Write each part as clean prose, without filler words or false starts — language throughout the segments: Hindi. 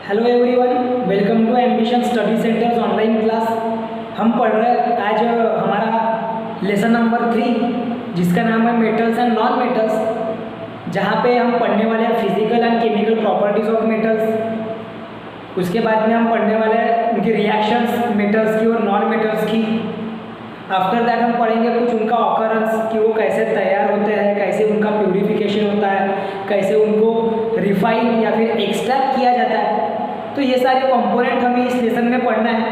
Hello everyone, welcome to ambition study centres online class. हम पढ़ रहे हैं आज हमारा लेसन नंबर 3 जिसका नाम है मेटल्स एंड नॉन मेटल्स, जहाँ पे हम पढ़ने वाले हैं physical and chemical properties of metals. उसके बाद में हम पढ़ने वाले हैं उनकी रिएक्शंस मेटल्स की और नॉन मेटल्स की। आफ्टर दैट हम पढ़ेंगे कुछ उनका ऑकरेंस कि वो कैसे तैयार होते हैं, कैसे उनका प्यूरिफिकेशन होता है, कैसे उनको रिफाइन या फिर एक्सट्रैक्ट किया जाता है। तो ये सारे कंपोनेंट हमें इस लेसन में पढ़ना है,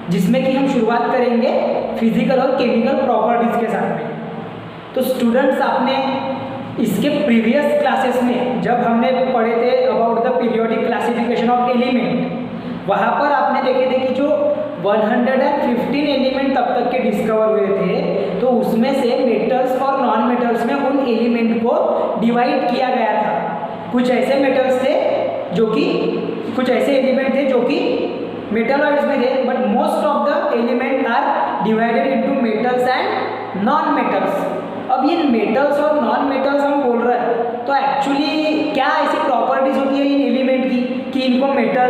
जिसमें कि हम शुरुआत करेंगे फिजिकल और केमिकल प्रॉपर्टीज़ के साथ में। तो स्टूडेंट्स, आपने इसके प्रीवियस क्लासेस में जब हमने पढ़े थे about the periodic classification of element, वहाँ पर आपने देखे थे कि जो 115 एलिमेंट तब तक के डिस्कवर हुए थे, तो उसमें से मेटल्स और नॉन मेटल्स में उन एलिमेंट को डिवाइड किया गया था। कुछ ऐसे मेटल्स थे जो कि कुछ ऐसे एलिमेंट थे जो कि मेटलॉइड्स में थे, but most of the element are divided into metals and non metals. अब ये मेटल्स और नॉन मेटल्स हम बोल रहे हैं, तो एक्चुअली क्या ऐसी प्रॉपर्टीज होती है इन एलिमेंट की कि इनको मेटल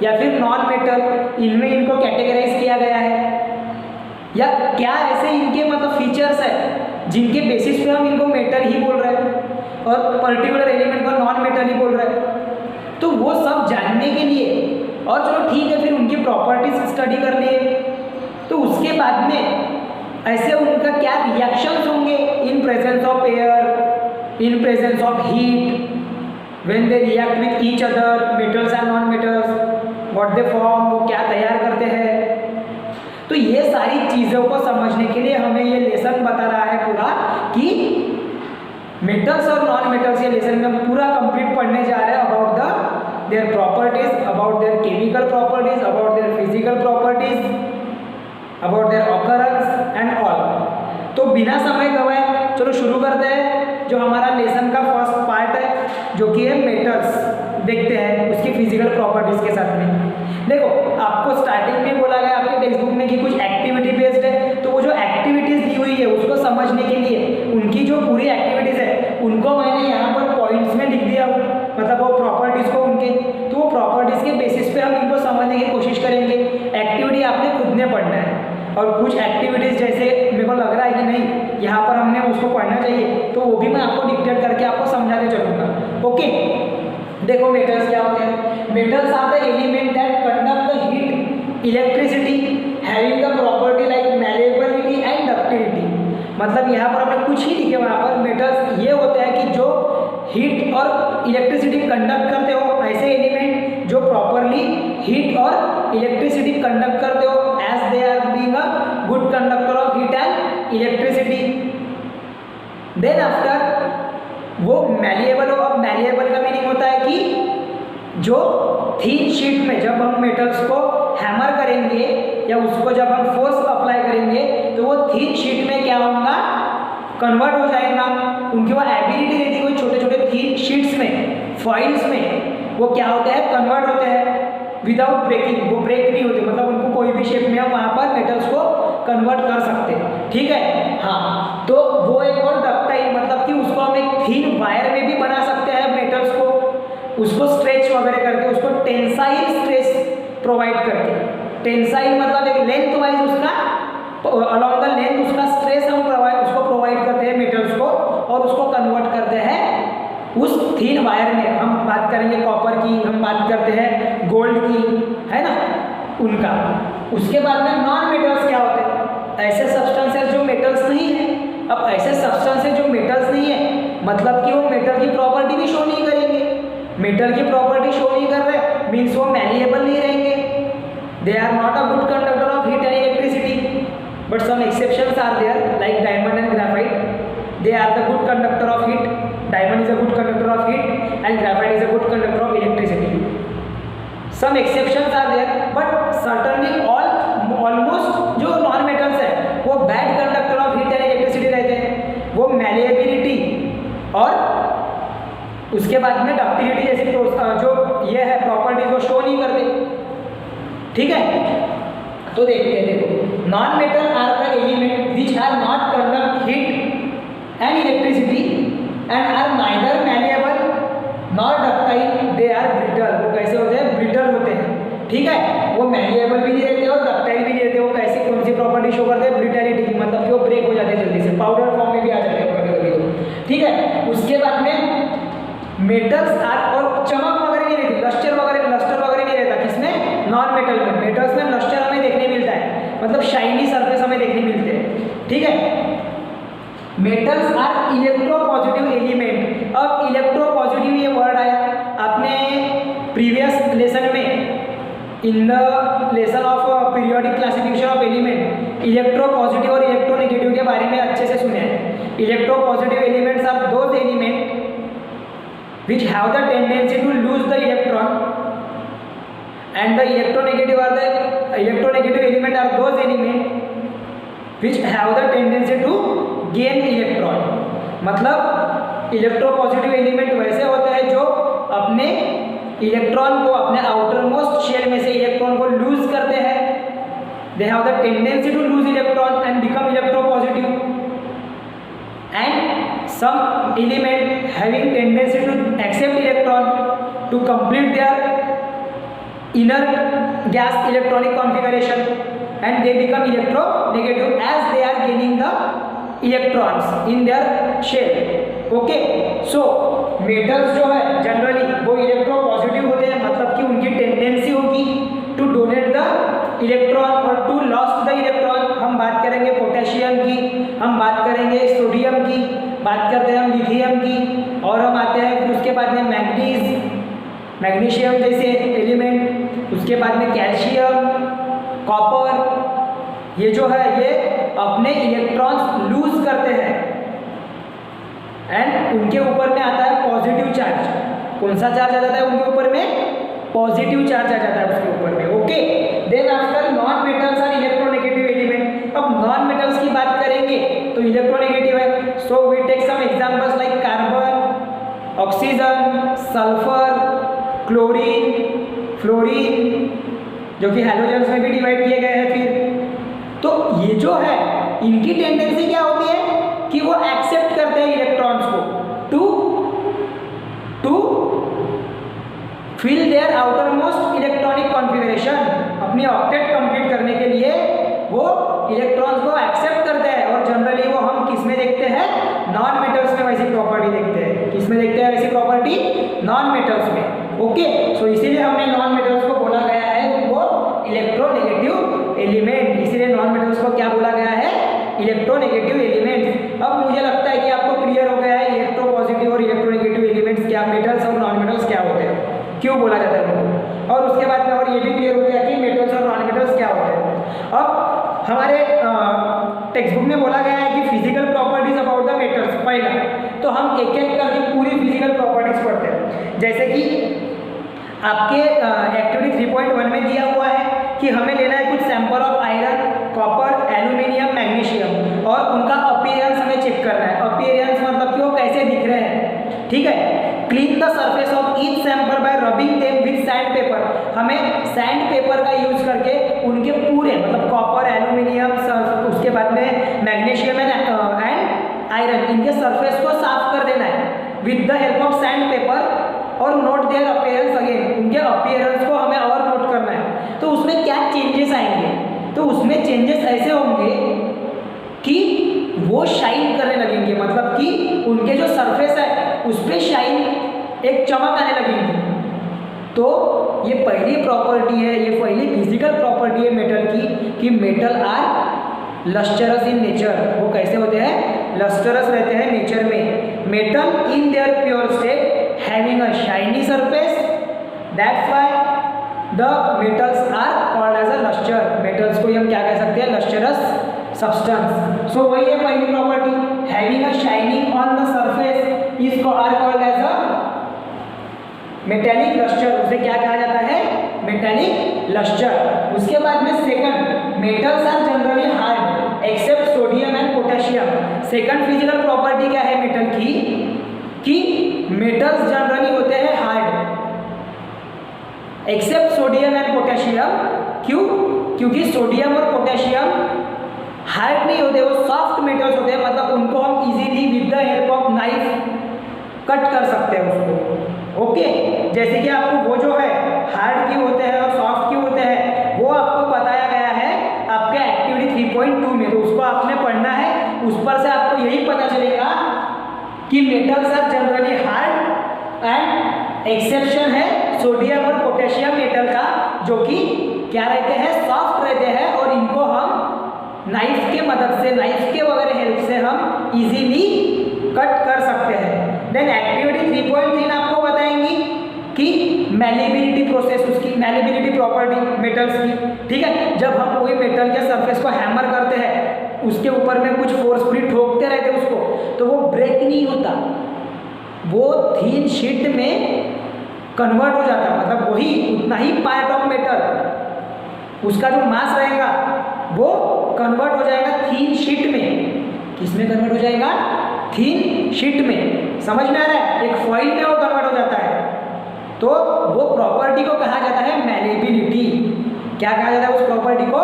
या फिर नॉन मेटल इनमें इनको कैटेगराइज किया गया है, या क्या ऐसे इनके मतलब फीचर्स है जिनके बेसिस पे हम इनको मेटल ही बोल रहे हैं और पर्टिकुलर एलिमेंट को नॉन मेटल ही बोल रहे हैं। तो वो सब जानने के लिए, और चलो ठीक है, फिर उनकी प्रॉपर्टीज स्टडी कर लिए, तो उसके बाद में ऐसे उनका क्या रिएक्शंस होंगे इन presence of air, in presence of heat, when they react with each other, metals and non metals, what they form, वो क्या तैयार करते हैं। तो ये सारी चीज़ों को समझने के लिए हमें ये लेसन बता रहा है पूरा कि मेटल्स और नॉन मेटल्स, ये लेसन में पूरा कंप्लीट पढ़ने जा रहे हैं about the their properties, about their chemical properties, about their physical properties, about their occurrence and all. तो बिना समय गवाए चलो शुरू करते हैं। जो हमारा लेसन का फर्स्ट पार्ट है जो कि है मेटल्स, देखते हैं उसकी फिजिकल प्रॉपर्टीज के साथ में। देखो, आपको स्टार्टिंग में बोला गया आपके टेक्स्ट बुक में कि कुछ एक्टिविटी बेस्ड है, तो वो जो एक्टिविटीज दी हुई है उसको समझने के लिए उनकी जो पूरी एक्टिविटीज है उनको मैंने यहाँ पर पॉइंट्स में लिख दिया, मतलब वो प्रॉपर्टीज को उनके, तो वो प्रॉपर्टीज के बेसिस पे हम इनको समझने की कोशिश करेंगे। एक्टिविटी आपने खुद ने पढ़ना है, और कुछ एक्टिविटीज जैसे मेरे को लग रहा है कि नहीं यहाँ पर हमने उसको पढ़ना चाहिए, तो वो भी मैं आपको डिक्टेट करके आपको समझाते चलूँगा। ओके, देखो मेटल्स क्या होते हैं। Metals are the element that conduct the heat, electricity, having the property like malleability and ductility. मतलब यहाँ पर हमने कुछ ही लिखे, वहाँ पर मेटल्स ये होते हैं कि जो हीट और इलेक्ट्रिसिटी कंडक्ट करते हो, ऐसे एलिमेंट जो प्रॉपरली हीट और इलेक्ट्रिसिटी कंडक्ट करते हो, as they are being a good conductor of heat and electricity. Then after वो मैलिएबल हो। अब मैलिएबल का मीनिंग होता है कि जो थीन शीट में जब हम मेटल्स को हैमर करेंगे या उसको जब हम फोर्स अप्लाई करेंगे, तो वो थीन शीट में क्या होगा, कन्वर्ट हो जाएगा। उनकी वो एबिलिटी रहती है, कोई छोटे छोटे थीन शीट्स में, फॉइल्स में वो क्या होते हैं, कन्वर्ट होते हैं विदाउट ब्रेकिंग। वो ब्रेक नहीं होते, मतलब उनको कोई भी शेप में हम वहाँ पर मेटल्स को कन्वर्ट कर सकते हैं। ठीक है, हाँ। तो वो एक और डक्टाइल, मतलब कि उसको हम एक थीन वायर में भी बना सकते हैं मेटल्स को, उसको स्ट्रेच वगैरह करके, उसको टेंसाइल स्ट्रेच प्रोवाइड करके। टेंसाइल मतलब एक लेंथ वाइज उसका, अलॉन्ग द लेंथ उसका स्ट्रेस हम उसको प्रोवाइड करते हैं मेटल्स को, और उसको कन्वर्ट करते हैं उस थीन वायर में। हम बात करेंगे कॉपर की, हम बात करते हैं गोल्ड की, है ना, उनका। उसके बाद में नॉन मेटल्स क्या होते हैं, ऐसे सब्सटेंसेस जो मेटल्स नहीं है। अब ऐसे सब्सटेंसेस जो मेटल्स नहीं है, मतलब कि वो मेटल की प्रॉपर्टी भी शो नहीं करेंगे। मेटल की प्रॉपर्टी शो नहीं कर रहे मीन्स वो मैलिएबल नहीं रहेंगे। They are not a good conductor of heat and electricity, but some exceptions are there like diamond and graphite. They are the good conductor of heat, diamond is a good conductor of heat and graphite is a good conductor of electricity. Some exceptions are there, but certainly almost जो non metals है वो bad conductor of heat and electricity रहते हैं। वो malleability और उसके बाद में ductility जैसी जो ये है प्रॉपर्टीज वो शो नहीं करते। ठीक है, तो देखते हैं। देखो, non metal are the element which are not conduct heat and electricity and are neither malleable nor ductile, they are brittle। वो कैसे होते हैं, ब्रिटल ठीक है, वो मैलिएबल भी नहीं रहते और डक्टाइल भी नहीं रहते। वो कैसे कौन सी प्रॉपर्टी शो करते हैं, ब्रिटैलिटी की, मतलब कि वो ब्रेक हो जाते हैं जल्दी से, पाउडर फॉर्म में भी आ जाते हैं कभी कभी तो, ठीक है। उसके बाद में मेटल्स आर, और चमक वगैरह नहीं रहती, लस्टर वगैरह नहीं रहता किसमें, नॉन मेटल में। मेटल्स में लस्टर हमें देखने मिलता है, मतलब शाइनी सरफेस हमें देखने मिलते हैं, ठीक है। Metals are electropositive element. अब इलेक्ट्रोपॉजिटिव ये वर्ड आया आपने प्रीवियस लेसन में, in the lesson of periodic classification of element, electropositive और इलेक्ट्रोनेगेटिव के बारे में अच्छे से सुने हैं। Electropositive elements are those element which have the tendency to lose the electron, and the electronegative element are those element which have the tendency to gain electron। मतलब इलेक्ट्रोपॉजिटिव एलिमेंट वैसे होते हैं जो अपने इलेक्ट्रॉन को, अपने आउटर मोस्ट शेल में से इलेक्ट्रॉन को लूज करते हैं। they have the tendency to lose electron and become electropositive, and some element having tendency to accept electron to complete their inner gas electronic configuration, and they become electronegative as they are gaining the electrons in their shell। okay, so metals जो है जनरली वो इलेक्ट्रोपॉजिटिव होते हैं, मतलब कि उनकी टेंडेंसी होगी टू डोनेट द इलेक्ट्रॉन और टू लॉस्ट द इलेक्ट्रॉन। हम बात करेंगे पोटेशियम की, हम बात करेंगे सोडियम की, बात करते हैं हम लिथियम की, और हम आते हैं फिर उसके बाद में मैग्नीशियम जैसे एलिमेंट, उसके बाद में कैल्शियम, कॉपर। ये जो है ये अपने इलेक्ट्रॉन्स लूज करते हैं, एंड उनके ऊपर में आता है पॉजिटिव चार्ज। कौन सा चार्ज आ जाता है उनके ऊपर में, पॉजिटिव चार्ज आ जाता है उसके ऊपर में। Okay, then after non metals are electronegative element. अब नॉन मेटल्स की बात करेंगे तो इलेक्ट्रोनेगेटिव है। So we take some examples like carbon, oxygen, sulphur, chlorine, fluorine, जो कि हैलोजेंस में भी डिवाइड किए गए हैं। फिर तो ये जो है इनकी टेंडेंसी क्या होती है कि वो एक्सेप्ट करते हैं इलेक्ट्रॉन्स को to fill their outer most electronic configuration. अपनी ऑक्टेट कंप्लीट करने के लिए वो इलेक्ट्रॉन्स को एक्सेप्ट करते हैं, और जनरली वो हम किस में देखते हैं, नॉन मेटल्स में वैसी प्रॉपर्टी देखते हैं। किस में देखते हैं वैसी प्रॉपर्टी, नॉन मेटल्स में। ओके, सो इसीलिए हमने नॉन मेटल्स को बोला गया है वो इलेक्ट्रोनेगेटिव एलिमेंट। इसीलिए नॉन मेटल्स को क्या बोला गया है, इलेक्ट्रोनेगेटिव एलिमेंट। अब मुझे लगता है कि आपको क्लियर हो गया है इलेक्ट्रोपॉजिटिव और इलेक्ट्रोनेगेटिव एलिमेंट्स क्या, मेटल्स और नॉन मेटल्स क्या होते हैं, क्यों बोला जाता है उनको। और उसके बाद में और ये भी क्लियर हो गया कि मेटल्स और नॉन मेटल्स क्या होते हैं। अब हमारे टेक्स्ट बुक में बोला गया है कि physical properties about the metals. पहला तो हम एक एक करके पूरी फिजिकल प्रॉपर्टीज पढ़ते हैं। जैसे कि आपके एक्टिविटी 3.1 में दिया हुआ है कि हमें लेना है कुछ sample of iron, copper, aluminium, magnesium, और उनका अपीयरेंस हमें चेक करना है। अपीयरेंस मतलब कि वो कैसे दिख रहे हैं, ठीक है। Clean the surface of each sample bye rubbing them with sand paper. हमें सैंड पेपर का यूज करके उनके पूरे, मतलब कॉपर, एल्यूमिनियम, उसके बाद में मैग्नीशियम एंड आयरन, इनके सरफेस को साफ कर देना है with the help of sand paper, और नोट देयर अपीयरेंस अगेन। उनके अपीयरेंस को हमें और नोट करना है। तो उसमें क्या चेंजेस आएंगे, तो उसमें चेंजेस ऐसे होंगे कि वो शाइन करने लगेंगे, मतलब कि उनके जो सरफेस है उस पर शाइन, एक चमक आने लगेगी। तो ये पहली प्रॉपर्टी है, ये पहली फिजिकल प्रॉपर्टी है मेटल की कि metal are lustrous in nature. वो कैसे होते हैं, लस्टरस रहते हैं नेचर में। Metal in their pure state having a shiny surface, that's why the metals are called as a lustre. Metals को हम क्या कह सकते हैं, लस्टरस सब्सटेंस। सो वही है पहली property, having a shining on the surface is are called as a metallic lustre. उसे क्या कहा जाता है, मेटेलिक लस्टर। उसके बाद में second, metals are generally hard except sodium and potassium. Second physical property क्या है मेटल की, कि मेटल्स जनरली होते हैं hard except sodium and potassium. क्यों, क्योंकि सोडियम और पोटेशियम हार्ड नहीं होते, वो सॉफ्ट मेटल्स होते हैं, मतलब उनको हम easily with the help of knife cut कर सकते हैं उसको। ओके, जैसे कि आपको वो जो है हार्ड क्यों होते हैं और सॉफ्ट क्यों metals are generally hard and exception है सोडियम और पोटेशियम मेटल का, जो कि क्या रहते हैं, सॉफ्ट रहते हैं और इनको हम नाइफ के मदद से, नाइफ के वगैरह हेल्प से हम इजीली कट कर सकते हैं। देन एक्टिविटी 3.3 आपको बताएंगी कि मैलिबिलिटी प्रोसेस, उसकी मैलिबिलिटी प्रॉपर्टी मेटल्स की, ठीक है। जब हम कोई मेटल के सरफेस को हैमर करते हैं, उसके ऊपर में कुछ फोर्सफुली ठोकते रहते हैं उसको, तो वो ब्रेक नहीं होता, वो थीन शीट में कन्वर्ट हो जाता है। मतलब वही उतना ही पार्ट ऑफ मेटल, उसका जो मास रहेगा वो कन्वर्ट हो जाएगा थीन शीट में। किस में कन्वर्ट हो जाएगा? थीन शीट में। समझ में आ रहा है? एक फॉइल में वो कन्वर्ट हो जाता है। तो वो प्रॉपर्टी को कहा जाता है मैलिएबिलिटी। क्या कहा जाता है उस प्रॉपर्टी को?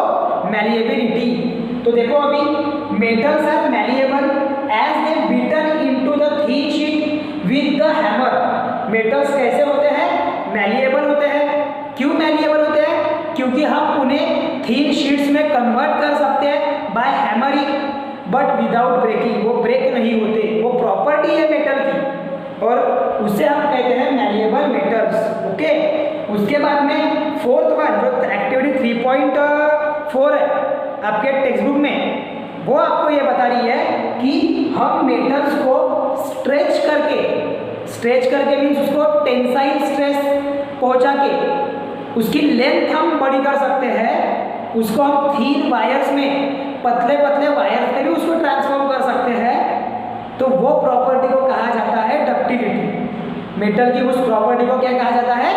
मैलिएबिलिटी। तो देखो अभी metals are malleable as they beaten into the thin sheet with the hammer. Metals कैसे होते हैं? मैलिएबल होते हैं। क्यों मैलिएबल होते हैं? क्योंकि हम उन्हें थीन शीट्स में कन्वर्ट कर सकते हैं by hammering, but without breaking. वो ब्रेक नहीं होते, वो प्रॉपर्टी है मेटल की और उसे हम कहते हैं मैलिएबल मेटल्स। ओके, उसके बाद में फोर्थ वन जो एक्टिविटी 3.4 है आपके टेक्स्ट बुक में, वो आपको ये बता रही है कि हम मेटल्स को स्ट्रेच करके मीन्स उसको टेंसाइल स्ट्रेस पहुंचा के उसकी लेंथ हम बड़ी कर सकते हैं। उसको हम थीन वायर्स में, पतले पतले वायर्स में भी उसको ट्रांसफॉर्म कर सकते हैं। तो वो प्रॉपर्टी को कहा जाता है डक्टिलिटी। मेटल की उस प्रॉपर्टी को क्या कहा जाता है?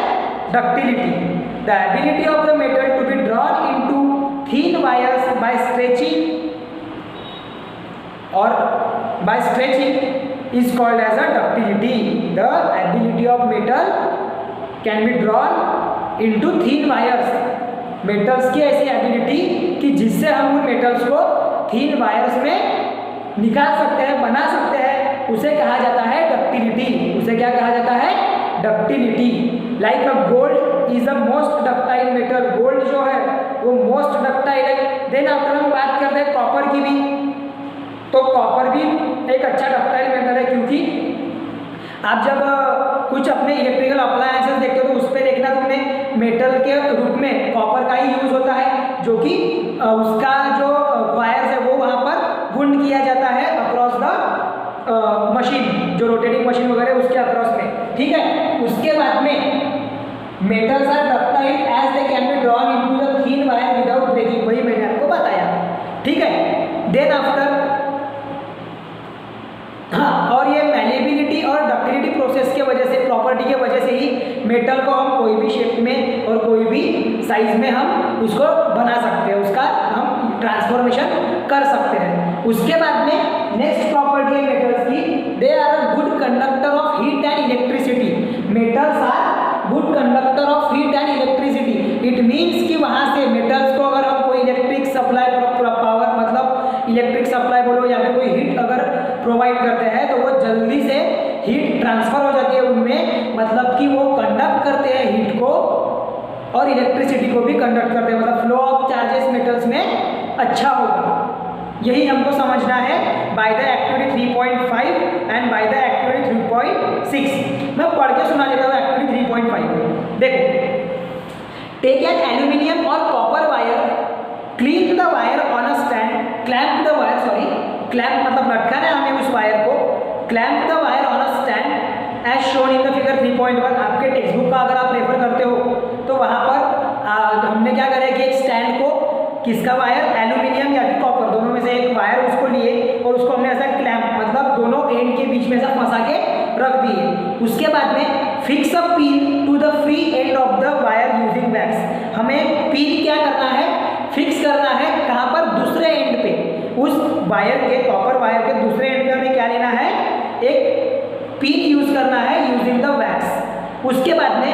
Ductility. The ability of the metal to be drawn into thin wires by stretching is called as a ductility. The ability of metal can be drawn into thin wires. Metals की ऐसी एबिलिटी कि जिससे हम उन मेटल्स को थीन वायर्स में निकाल सकते हैं, बना सकते हैं, उसे कहा जाता है डक्टिलिटी। उसे क्या कहा जाता है? Ductility. Like a gold is the most ductile metal. Gold जो है वो मोस्ट डक्टाइल है। देन अगर हम बात करते हैं कॉपर की भी, तो कॉपर भी एक अच्छा डक्टाइल मेटल है, क्योंकि आप जब कुछ अपने इलेक्ट्रिकल अप्लायंसेस देखते हो तो उस पर देखना तुमने मेटल के रूप में कॉपर का ही यूज होता है, जो कि उसका जो वायर्स है वो वहाँ पर वुंड किया जाता है अक्रॉस द मशीन, जो रोटेटिंग मशीन वगैरह उसके अक्रॉस में, ठीक है। उसके बाद में metals are ductile as they can be drawn into the thin wire without breaking. वही मैंने आपको बताया, ठीक है। देन आफ्टर और ये मैलिएबिलिटी और डक्टिलिटी प्रोसेस के वजह से, प्रॉपर्टी के वजह से ही मेटल को हम कोई भी शेप में और कोई भी साइज में हम उसको बना सकते हैं, उसका हम ट्रांसफॉर्मेशन कर सकते हैं। उसके बाद में नेक्स्ट प्रॉपर्टी है मेटल्स की, they are a good conductor of heat and electricity. Metals are good conductor of heat and electricity. It means कि वहाँ से मेटल्स को अगर हम कोई इलेक्ट्रिक सप्लाई पावर, मतलब इलेक्ट्रिक सप्लाई बोलो या फिर कोई हीट अगर प्रोवाइड करते हैं तो वो जल्दी से हीट ट्रांसफर हो जाती है उनमें, मतलब कि वो कंडक्ट करते हैं हीट को और इलेक्ट्रिसिटी को भी कंडक्ट करते हैं, मतलब फ्लो ऑफ चार्जेस मेटल्स में अच्छा होगा। यही हमको समझना है by the activity 3.5 and by the activity 3.6। मैं पढ़ के सुना देता हूँ एक्टिविटी 3.5। देखो, टेक एन एल्यूमिनियम और copper wire, clean the wire on a stand, clamp the wire, sorry clamp मतलब लटकाना है हमें उस वायर को, clamp the wire on a stand as shown in the figure 3.1। आपके टेक्स्ट बुक का अगर आप रेफर करते हो तो वहाँ पर हमने क्या करा कि एक स्टैंड को, किसका वायर, एल्यूमिनियम या फिर कॉपर, दोनों में से एक वायर उसको लिए और उसको हमने ऐसा क्लैंप मतलब दोनों एंड के बीच में ऐसा फंसा के रख दिए। उसके बाद में fix a pin to the free end of the wire using wax. हमें पिन क्या करना है? फिक्स करना है कहाँ पर? दूसरे एंड पे, उस वायर के, कॉपर वायर के दूसरे एंड पे हमें क्या लेना है? एक पिन यूज करना है यूजिंग द वैक्स। उसके बाद में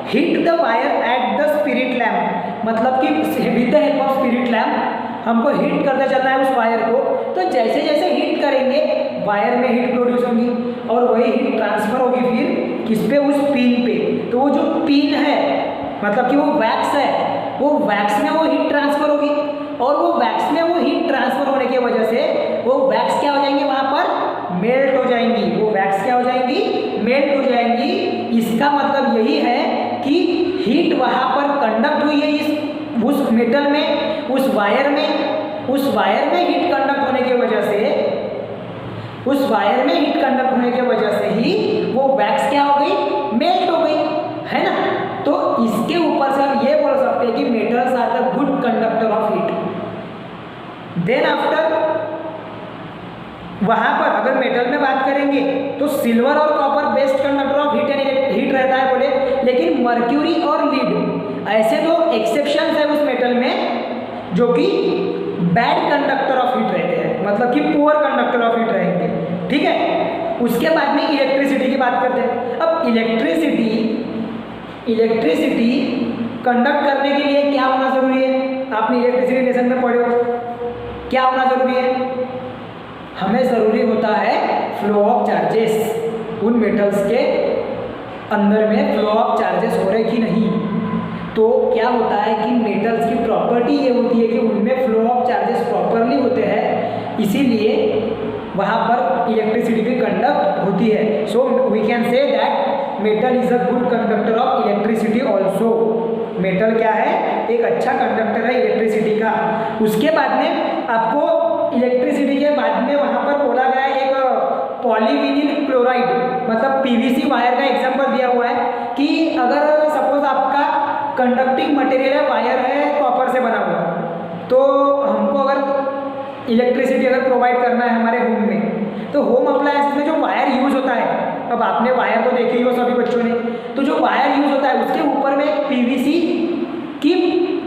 hit the wire at the spirit lamp, मतलब कि with the help of spirit lamp हमको हिट करते चलना है उस वायर को। तो जैसे जैसे हिट करेंगे वायर में हीट प्रोड्यूस होगी और वही हीट ट्रांसफर होगी फिर किस पे? उस पिन पे। तो वो जो पिन है मतलब कि वो वैक्स है, वो वैक्स में वो हीट ट्रांसफर होगी और वो वैक्स में वो हीट ट्रांसफर होने की वजह से वो वैक्स क्या हो जाएंगे? वहाँ पर मेल्ट हो जाएंगी, वो वैक्स क्या हो जाएंगी, मेल्ट हो जाएंगी। इसका मतलब यही है कि हीट वहाँ पर कंडक्ट हुई है उस मेटल में, उस वायर में हीट कंडक्ट होने की वजह से, उस वायर में हीट कंडक्ट होने की वजह से ही वो वैक्स क्या हो गई, मेल्ट हो गई, है ना। तो इसके ऊपर से हम ये बोल सकते हैं कि metals are the good conductor of heat. Then after वहां पर अगर मेटल में बात करेंगे तो सिल्वर और copper best conductor of heat रहता है बोले, लेकिन मर्क्यूरी और लीड ऐसे दो एक्सेप्शन है उस मेटल में जो कि बैड कंडक्टर ऑफ हीट रहते हैं, मतलब कि पुअर कंडक्टर ऑफ हीट रहेंगे, ठीक है। उसके बाद में इलेक्ट्रिसिटी की बात करते हैं। अब इलेक्ट्रिसिटी कंडक्ट करने के लिए क्या होना जरूरी है, आपने इलेक्ट्रिसिटी लेसन में पढ़े हो, क्या होना जरूरी है, हमें ज़रूरी होता है फ्लो ऑफ चार्जेस, उन मेटल्स के अंदर में फ्लो ऑफ चार्जेस हो रहे कि नहीं। तो क्या होता है कि मेटल्स की प्रॉपर्टी ये होती है कि उनमें फ्लो ऑफ चार्जेस प्रॉपरली होते हैं, इसीलिए वहाँ पर इलेक्ट्रिसिटी भी कंडक्ट होती है। So we can say that metal is a good conductor of electricity also. Metal क्या है, एक अच्छा कंडक्टर है इलेक्ट्रिसिटी का। उसके बाद में आपको इलेक्ट्रिसिटी के बाद में वहाँ पर बोला गया है एक पॉलीविनिल क्लोराइड, मतलब पीवीसी वायर का एग्जांपल दिया हुआ है कि अगर सपोज आपका कंडक्टिंग मटेरियल है, वायर है कॉपर से बना हुआ, तो हमको अगर इलेक्ट्रिसिटी अगर प्रोवाइड करना है हमारे होम में, तो होम अप्लायंस में जो वायर यूज होता है, अब आपने वायर तो देखी हो सभी बच्चों ने, तो जो वायर यूज होता है उसके ऊपर में पीवीसी की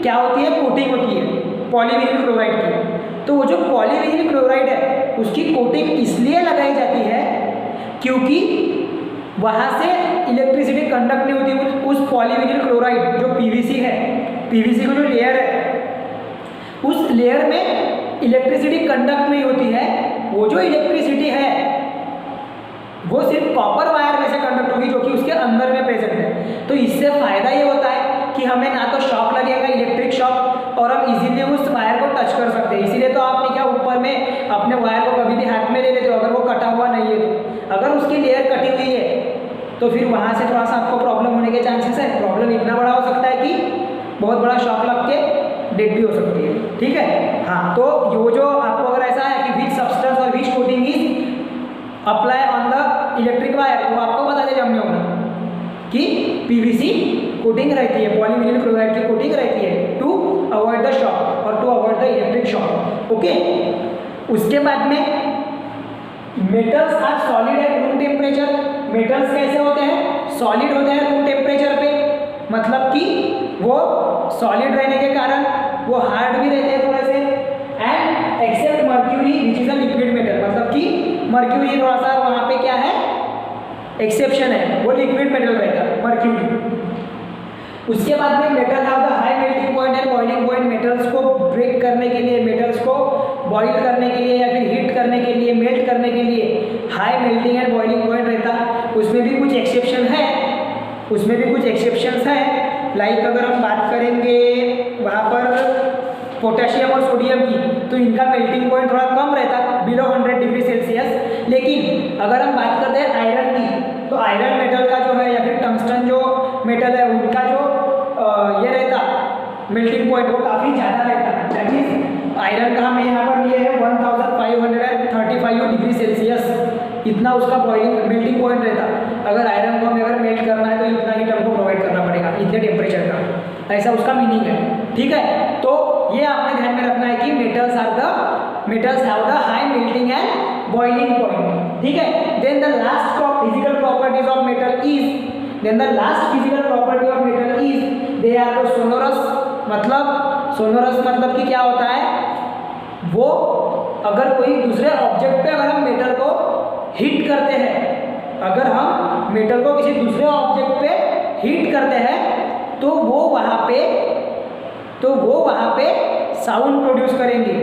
क्या होती है, कोटिंग होती है पॉलीविनिल क्लोराइड की। तो वो जो पॉलीविनिल क्लोराइड है उसकी कोटिंग इसलिए लगाई जाती है क्योंकि वहाँ से इलेक्ट्रिसिटी कंडक्ट नहीं होती, उस पॉलीविनिल क्लोराइड जो पीवीसी है, पीवीसी का जो लेयर है उस लेयर में इलेक्ट्रिसिटी कंडक्ट नहीं होती है। वो जो इलेक्ट्रिसिटी है वो सिर्फ कॉपर वायर में से कंडक्ट होगी जो कि उसके अंदर में प्रेजेंट है। तो इससे फायदा ये होता है कि हमें ना तो शॉक लगेगा, इलेक्ट्रिक शॉक, और हम इजीली उस वायर को टच कर सकते हैं। इसीलिए तो आपने क्या ऊपर में अपने वायर को कभी भी हाथ में ले लेते हो अगर वो कटा हुआ नहीं है तो। अगर उसकी लेयर कटी हुई है तो फिर वहाँ से थोड़ा सा आपको प्रॉब्लम होने के चांसेस है। प्रॉब्लम इतना बड़ा हो सकता है कि बहुत बड़ा शॉक लग के डेड भी हो सकती है, ठीक है। हाँ, तो ये जो आपको अगर ऐसा है कि विच सब्सटेंस और which coating is apply on the electric wire, वो आपको बता दे जमने होगा कि पीवीसी कोटिंग रहती है, पॉलीविनिल क्लोराइड की कोटिंग रहती है टू अवॉइड द शॉक और to avoid the electric shock, okay. उसके बाद में metals are solid at room temperature. Metals कैसे होते हैं, सॉलिड होते हैं रूम टेम्परेचर पे, मतलब कि वो सॉलिड रहने के कारण वो हार्ड भी रहते हैं थोड़े से, and except mercury which is a liquid metal, मतलब कि मर्क्यूरी थोड़ा सा वहाँ पे क्या है, एक्सेप्शन है, वो लिक्विड मेटल रहता है मर्क्यूरी। उसके बाद में metal have the high melting point and boiling point. Metals को ब्रेक करने के लिए, मेटल्स को बॉइल करने के लिए या फिर हीट करने के लिए, मेल्ट करने के लिए high melting and boiling point रहता है। उसमें भी कुछ एक्सेप्शन है, उसमें भी कुछ एक्सेप्शंस हैं। लाइक अगर हम बात करेंगे वहाँ पर पोटेशियम और सोडियम की, तो इनका मेल्टिंग पॉइंट थोड़ा कम रहता है, बिलो 100 डिग्री सेल्सियस। लेकिन अगर हम बात करते हैं आयरन की, तो आयरन मेटल का जो है या फिर टंगस्टन जो मेटल है उनका जो ये रहता मेल्टिंग पॉइंट वो काफ़ी ज़्यादा रहता है। दैट मीन्स आयरन का हमें यहाँ पर ये है 1535 डिग्री सेल्सियस, इतना उसका बॉइलिंग मेल्टिंग पॉइंट रहता। अगर आयरन को हमें अगर मेल्ट करना है तो इतना ही हमको प्रोवाइड करना पड़ेगा, इतने टेम्परेचर का, ऐसा उसका मीनिंग है, ठीक है। तो ये आपने ध्यान में रखना है कि metals have the high melting and boiling point, ठीक है। Then the last physical properties of metal is, they are the sonorous. मतलब कि क्या होता है, वो अगर कोई दूसरे ऑब्जेक्ट पे अगर हम मेटल को हिट करते हैं, अगर हम मेटल को किसी दूसरे ऑब्जेक्ट पे हिट करते हैं तो वो वहाँ पे साउंड प्रोड्यूस करेंगे।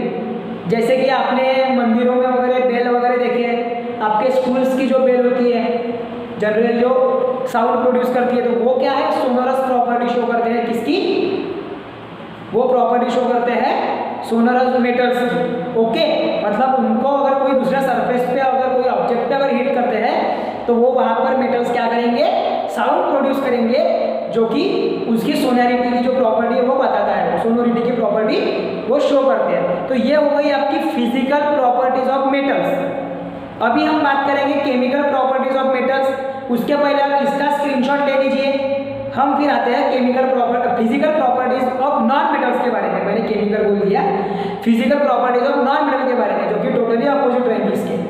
जैसे कि आपने मंदिरों में वगैरह बेल वगैरह देखे हैं, आपके स्कूल्स की जो बेल होती है जनरल जो साउंड प्रोड्यूस करती है, तो वो क्या है, सोनोरस प्रॉपर्टी शो करते हैं। किसकी, वो प्रॉपर्टी शो करते हैं सोनरस मेटल्स की। ओके, मतलब उनको अगर कोई दूसरा सरफेस पे अगर कोई ऑब्जेक्ट पे अगर हिट करते हैं तो वो वहाँ पर मेटल्स क्या करेंगे, साउंड प्रोड्यूस करेंगे, जो कि उसकी सोनैरिटी की जो प्रॉपर्टी है वो बताता है, सोनोरिटी की प्रॉपर्टी वो शो करते हैं। तो ये हो गई आपकी फिजिकल प्रॉपर्टीज ऑफ मेटल्स। अभी हम बात करेंगे केमिकल प्रॉपर्टीज ऑफ मेटल्स। उसके पहले आप इसका स्क्रीनशॉट ले लीजिए, हम फिर आते हैं physical properties of non metals के बारे में। मैंने केमिकल बोल दिया, physical properties of non metal के बारे में, जो कि टोटली अपोजिट रहेंगे इसके।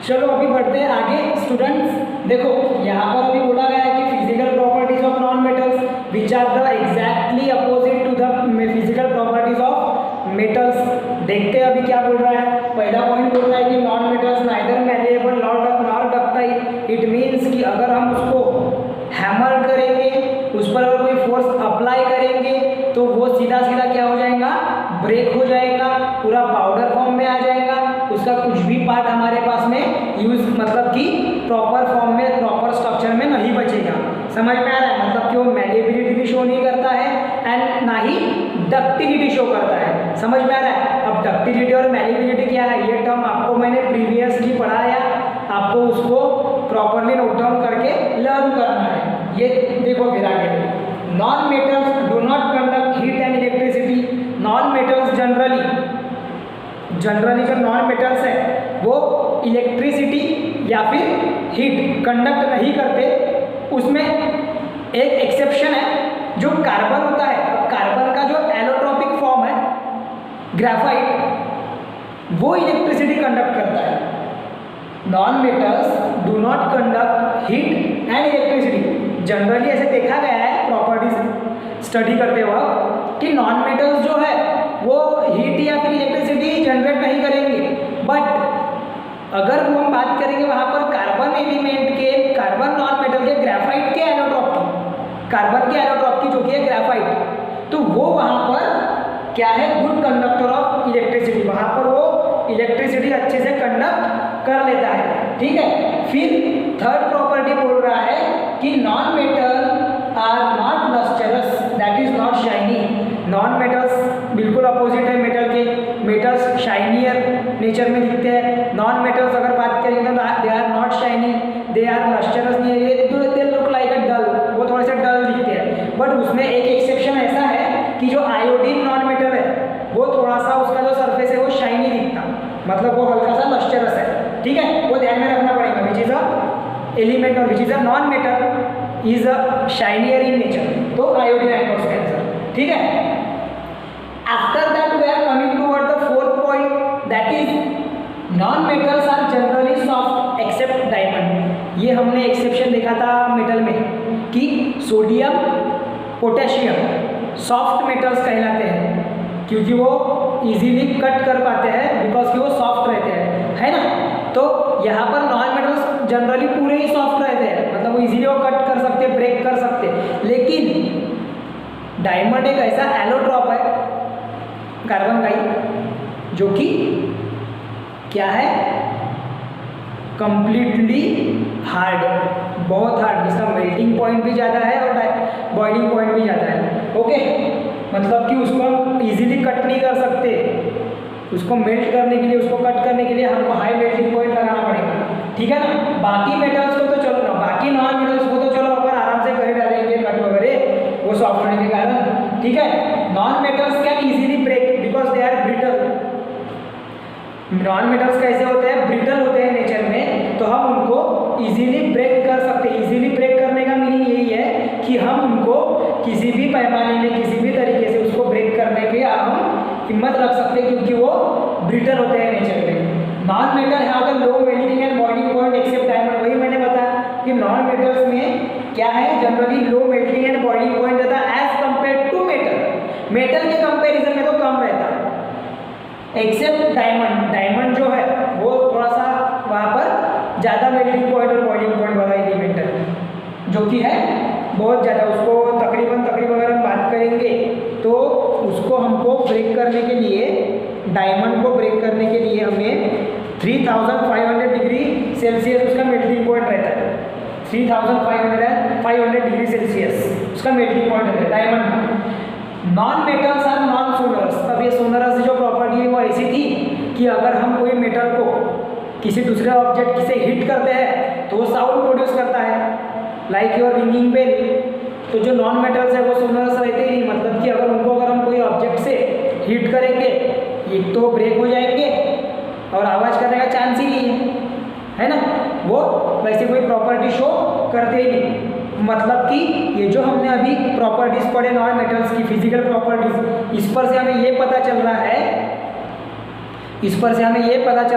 चलो अभी बढ़ते हैं आगे स्टूडेंट्स। देखो यहाँ पर अभी बोला गया है कि physical properties of non metals which are the exactly opposite to the physical properties of metals. देखते हैं अभी क्या बोल रहा है। पहला पॉइंट बोल रहा है कि non metals neither malleable nor ductile. It means कि अगर हम उसको हैमर करेंगे, उस पर अगर कोई फोर्स अप्लाई करेंगे तो वो सीधा सीधा क्या हो जाएगा, ब्रेक हो जाएगा, पूरा पाउडर फॉर्म में आ जाएगा, उसका कुछ भी पार्ट हमारे पास में यूज मतलब कि प्रॉपर फॉर्म में प्रॉपर स्ट्रक्चर में नहीं बचेगा। समझ में आ रहा है, मतलब कि वो मैलेबिलिटी भी शो नहीं करता है एंड ना ही डक्टिलिटी शो करता है। समझ में आ रहा है। अब डक्टिलिटी और मैलेबिलिटी क्या है, ये टर्म आपको मैंने प्रीवियसली पढ़ाया, आपको उसको प्रॉपरली नोट डाउन करके लर्न करना है। ये देखो फिर आगे, non metals do not conduct heat and electricity. Non metals generally जो नॉन मेटल्स है वो इलेक्ट्रिसिटी या फिर हीट कंडक्ट नहीं करते। उसमें एक एक्सेप्शन है जो कार्बन होता है। कार्बन का जो एलोट्रोपिक फॉर्म है ग्रेफाइट, वो इलेक्ट्रिसिटी कंडक्ट करता है। Non metals do not conduct heat and electricity. Generally ऐसे देखा गया है प्रॉपर्टीज स्टडी करते वक्त कि नॉन मेटल्स जो है वो हीट या फिर इलेक्ट्रिसिटी जनरेट नहीं करेंगे, बट अगर वो हम बात करेंगे वहाँ पर कार्बन एलिमेंट के, कार्बन नॉन मेटल के ग्रेफाइट के एलोट्रॉप की, कार्बन के एलोट्रॉप की जो कि है ग्रेफाइट, तो वो वहाँ पर क्या है, गुड कंडक्टर ऑफ इलेक्ट्रिसिटी। वहाँ पर वो इलेक्ट्रिसिटी अच्छे से कंडक्ट कर लेता है। ठीक है। फिर थर्ड प्रॉपर्टी बोल रहा है कि non metal are not lustrous, that is not shiny. Non metals बिल्कुल अपोजिट है मेटल के। मेटल्स शाइनियर नेचर में दिखते हैं। नॉन मेटल्स अगर बात करेंगे तो they are not shiny, they are lustrous नहीं है, दे लुक लाइक अ डल, वो थोड़े से डल दिखते हैं। बट उसमें एक एक्सेप्शन ऐसा है कि जो आयोडीन नॉन मेटल है वो थोड़ा सा उसका जो सरफेस है वो शाइनी दिखता, मतलब वो हल्का सा लस्टरस है। ठीक है, वो ध्यान में रखना पड़ेगा। विच इज अ एलिमेंट और विच is a non metal is a shinier in nature, तो आयोडीन है उसका आंसर। ठीक है। After that we are coming toward the fourth point, that is non-metals are generally soft except diamond। ये हमने एक्सेप्शन देखा था मेटल में कि सोडियम पोटेशियम सॉफ्ट मेटल्स कहलाते हैं क्योंकि वो इजीली कट कर पाते हैं, बिकॉज कि वो सॉफ्ट रहते हैं, है ना। तो यहाँ पर नॉन मेटल्स जनरली पूरे ही सॉफ्ट रहते हैं, मतलब वो इजीली वो कट कर सकते, ब्रेक कर सकते। लेकिन डायमंड एक ऐसा एलोट्रॉप है कार्बन का ही, जो कि क्या है, कंप्लीटली हार्ड, बहुत हार्ड, जिसका मेल्टिंग पॉइंट भी ज़्यादा है और बॉइलिंग पॉइंट भी ज़्यादा है। ओके, मतलब कि उसको हम इजीली कट नहीं कर सकते, उसको मेल्ट करने के लिए, उसको कट करने के लिए हमको हाई मेल्टिंग पॉइंट लगाना पड़ेगा। ठीक है ना। बाकी मेटल्स को तो चलो ना, बाकी नॉन मेटल्स को तो चलो अपन आराम से कर डालेंगे कट वगैरह, वो सॉफ्ट होने के कारण। ठीक है। Non metals can easily break because they are brittle. Non metals कैसे होते हैं, ब्रिटल होते हैं नेचर में, तो हम उनको इजीली ब्रेक कर सकते हैं। इजीली ब्रेक करने का मीनिंग यही है कि हम उनको किसी भी पैमाने में, किसी भी तरीके से उसको ब्रेक करने की हम हिम्मत रख सकते हैं, क्योंकि वो ब्रिटल होते हैं नेचर में। Non metal have the low melting and boiling point except diamond. वही मैंने बताया कि नॉन मेटल्स में क्या है, generally low melting and boiling point रहता है as compare to metal. Metal के कंपेरिजन में तो कम रहता है एक्सेप्ट डायमंड। डायमंड जो है वो थोड़ा सा वहाँ पर ज़्यादा मेल्टिंग पॉइंट और बॉइलिंग पॉइंट वाला एलिमेंट है, जो कि है बहुत ज़्यादा। उसको तकरीबन अगर हम बात करेंगे तो उसको हमको ब्रेक करने के लिए, डायमंड को ब्रेक करने के लिए हमें 3500 डिग्री सेल्सियस उसका मेल्टिंग पॉइंट रहता है। 3500 डिग्री सेल्सियस उसका मेल्टिंग पॉइंट रहता है डायमंड का। Non metals are non sonorous. अब ये सोनरस की जो प्रॉपर्टी है वो ऐसी थी कि अगर हम कोई मेटल को किसी दूसरे ऑब्जेक्ट से हिट करते हैं तो वो साउंड प्रोड्यूस करता है, लाइक योर रिंगिंग बेल। तो जो नॉन मेटल्स है वो सोनरस रहते ही नहीं, मतलब कि अगर हम कोई ऑब्जेक्ट से हिट करेंगे एक तो ब्रेक हो जाएंगे और आवाज़ करने का चांस ही नहीं है ना, वो वैसे कोई प्रॉपर्टी शो करते ही नहीं। मतलब कि ये जो हमने अभी प्रॉपर्टीज पढ़े नॉन मेटल्स की फिजिकल प्रॉपर्टीज, इस पर से हमें ये पता चल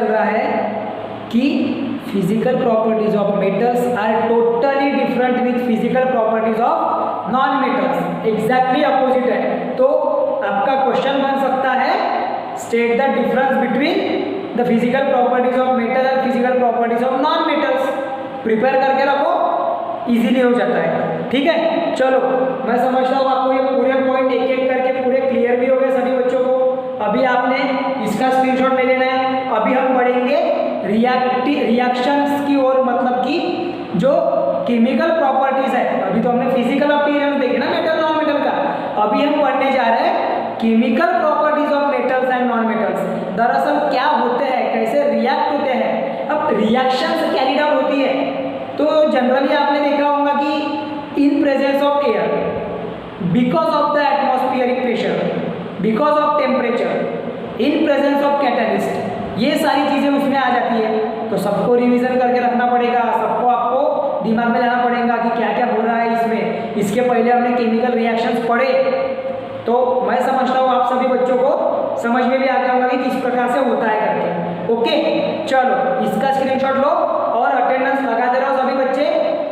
रहा है कि physical properties of metals are totally different with physical properties of non metals, exactly opposite है। तो आपका क्वेश्चन बन सकता है state the difference between the physical properties of metal and physical properties of non metals. Prepare करके रखो, इजीली हो जाता है। ठीक है, चलो मैं समझता हूँ आपको ये पूरे पॉइंट एक एक करके पूरे क्लियर भी हो गए सभी बच्चों को। अभी आपने इसका स्क्रीनशॉट ले लेना है। अभी हम पढ़ेंगे रिएक्शंस की ओर, मतलब कि जो केमिकल प्रॉपर्टीज है। अभी तो हमने फिजिकल अपीयरेंस देखे ना मेटल नॉन मेटल का, अभी हम पढ़ने जा रहे हैं chemical properties of metals and non metals. दरअसल क्या होते हैं, कैसे रिएक्ट होते हैं। अब रिएक्शंस कैरिड आउट होती है तो जनरली आपने देखा होगा कि इन presence of air, because of the atmospheric pressure, because of temperature, in presence of catalyst, ये सारी चीज़ें उसमें आ जाती है। तो सबको रिवीजन करके रखना पड़ेगा, सबको आपको दिमाग में लाना पड़ेगा कि क्या क्या हो रहा है इसमें। इसके पहले हमने केमिकल रिएक्शंस पढ़े, तो मैं समझता हूँ आप सभी बच्चों को समझ में भी आ गया होगा कि किस प्रकार से होता है करके। ओके, चलो इसका स्क्रीनशॉट लो और अटेंडेंस लगा दे रहा हो सभी बच्चे,